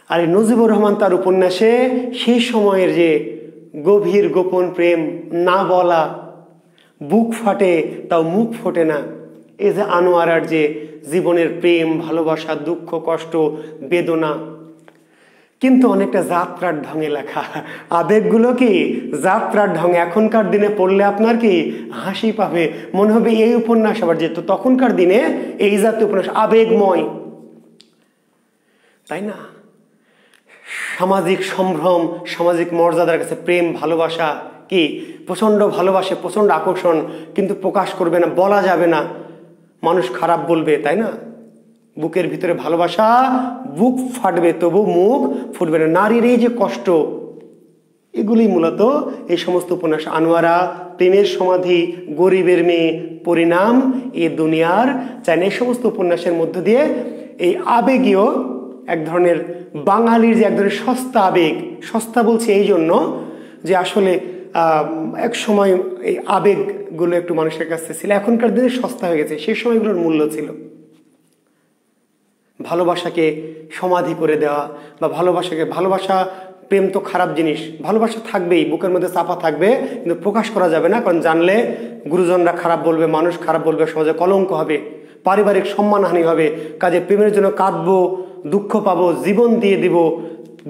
আর এই নজিবুর রহমান তার উপন্যাসে সেই সময়ের যে গভীর গোপন প্রেম, না বলা, বুক ফাটে তাও মুখ ফোটে না, এই যে আনোয়ারার যে জীবনের প্রেম ভালোবাসা দুঃখ কষ্ট বেদনা, কিন্তু অনেকটা যাত্রার ঢঙে লেখা। আবেগগুলো কি যাত্রার ঢঙে। এখনকার দিনে পড়লে আপনার কি হাসি পাবে, মনে হবে এই উপন্যাস আবার যেত। তখনকার দিনে এই জাতীয় উপন্যাস আবেগময়, তাই না? সামাজিক সম্ভ্রম, সামাজিক মর্যাদার কাছে প্রেম ভালোবাসা কি প্রচন্ড ভালোবাসে, প্রচন্ড আকর্ষণ, কিন্তু প্রকাশ করবে না, বলা যাবে না, মানুষ খারাপ বলবে, তাই না? বুকের ভিতরে ভালোবাসা, বুক ফাটবে তবু মুখ ফুটবে না। নারীর এই যে কষ্ট, এগুলি মূলত এই সমস্ত উপন্যাস। আনোয়ারা, প্রেমের সমাধি, গরিবের মেয়ে, পরিণাম, এ দুনিয়ার চাই না, এই সমস্ত উপন্যাসের মধ্য দিয়ে এই আবেগীয় এক ধরনের বাঙালির যে এক ধরনের সস্তা আবেগ, সস্তা বলছি এই জন্য যে আসলে এক সময় এই আবেগগুলো একটু মানুষের কাছে ছিল, এখনকার দিনে সস্তা হয়ে গেছে, সেই সময়গুলোর মূল্য ছিল। ভালোবাসাকে সমাধি করে দেওয়া বা ভালোবাসা প্রেম তো খারাপ জিনিস, ভালোবাসা থাকবেই, বুকের মধ্যে চাপা থাকবে, কিন্তু প্রকাশ করা যাবে না, কারণ জানলে গুরুজনরা খারাপ বলবে, মানুষ খারাপ বলবে, সমাজে কলঙ্ক হবে, পারিবারিক সম্মানহানি হবে। কাজে প্রেমের জন্য কাঁদবো, দুঃখ পাবো, জীবন দিয়ে দিব,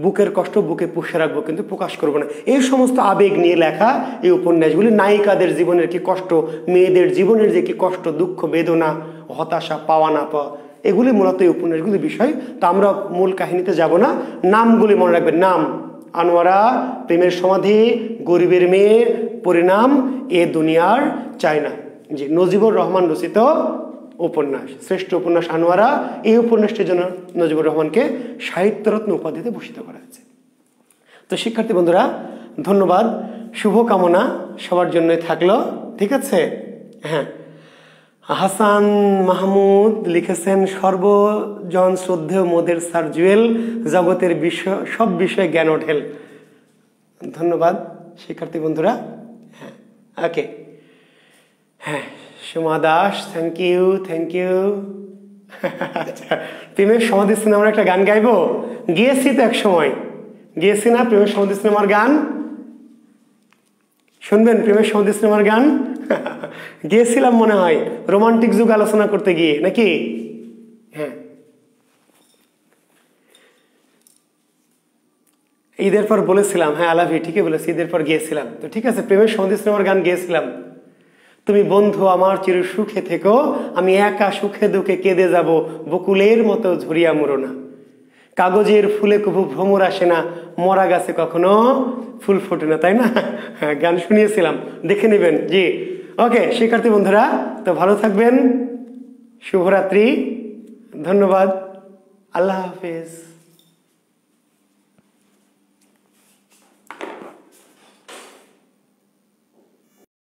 বুকের কষ্ট বুকে পুষে রাখবো, কিন্তু প্রকাশ করবো না। এই সমস্ত আবেগ নিয়ে লেখা এই উপন্যাসগুলি। নায়িকাদের জীবনের কি কষ্ট, মেয়েদের জীবনের যে কি কষ্ট, দুঃখ বেদনা, হতাশা, পাওয়া না পাওয়া, এগুলি মূলত এই উপন্যাসগুলির বিষয়। তো আমরা মূল কাহিনীতে যাব না, নামগুলি মনে রাখবেন। নাম আনোয়ারা, প্রেমের সমাধি, গরিবের মেয়ে, পরিণাম, এ দুনিয়ার চাই না। জি, নজিবুর রহমান রচিত উপন্যাস, শ্রেষ্ঠ উপন্যাস আনোয়ারা। এই উপন্যাসটির জন্য নজিবুর রহমানকে সাহিত্যরত্ন উপাধিতে ভূষিত করা হয়েছে। তো শিক্ষার্থী বন্ধুরা, ধন্যবাদ, শুভকামনা সবার জন্যই থাকলো, ঠিক আছে? হ্যাঁ, হাসান মাহমুদ লিখেছেন, সর্বজন শ্রদ্ধেয় মোদের স্যার জুয়েল, জগতের বিষয় সব বিষয়ে জ্ঞান ওঠেল। ধন্যবাদ শিক্ষার্থী বন্ধুরা। হ্যাঁ, ওকে, হ্যাঁ, সুমা দাস, থ্যাংক ইউ। আচ্ছা, প্রেমের সমাধি সিনেমার একটা গান গাইবো, গিয়েছি তো এক সময়, গিয়েছি না প্রেমের সমাধি সিনেমার গান? শুনবেন প্রেমের সমাধি সিনেমার গান? গিয়েছিলাম মনে হয় রোমান্টিক যুগ আলোচনা করতে গিয়ে, নাকি? ঈদের পর বলেছিলাম, হ্যাঁ আলাভি ঠিকই বলেছি, ঈদের পর গিয়েছিলাম। তো ঠিক আছে, প্রেমের সন্ধিশ্রমের গান গিয়েছিলাম। তুমি বন্ধু আমার চির সুখে থেকো, আমি একা সুখে দুঃখে কেঁদে যাব, বকুলের মতো ঝরিয়া মরো না। কাগজের ফুলে কবু ভ্রমর আসে না, মরা গাছে কখনো ফুল ফোটে না, তাই না? হ্যাঁ, গান শুনিয়েছিলাম, দেখে নেবেন। জি ওকে শিক্ষার্থী বন্ধুরা, তো ভালো থাকবেন, শুভরাত্রি, ধন্যবাদ, আল্লাহ হাফেজ।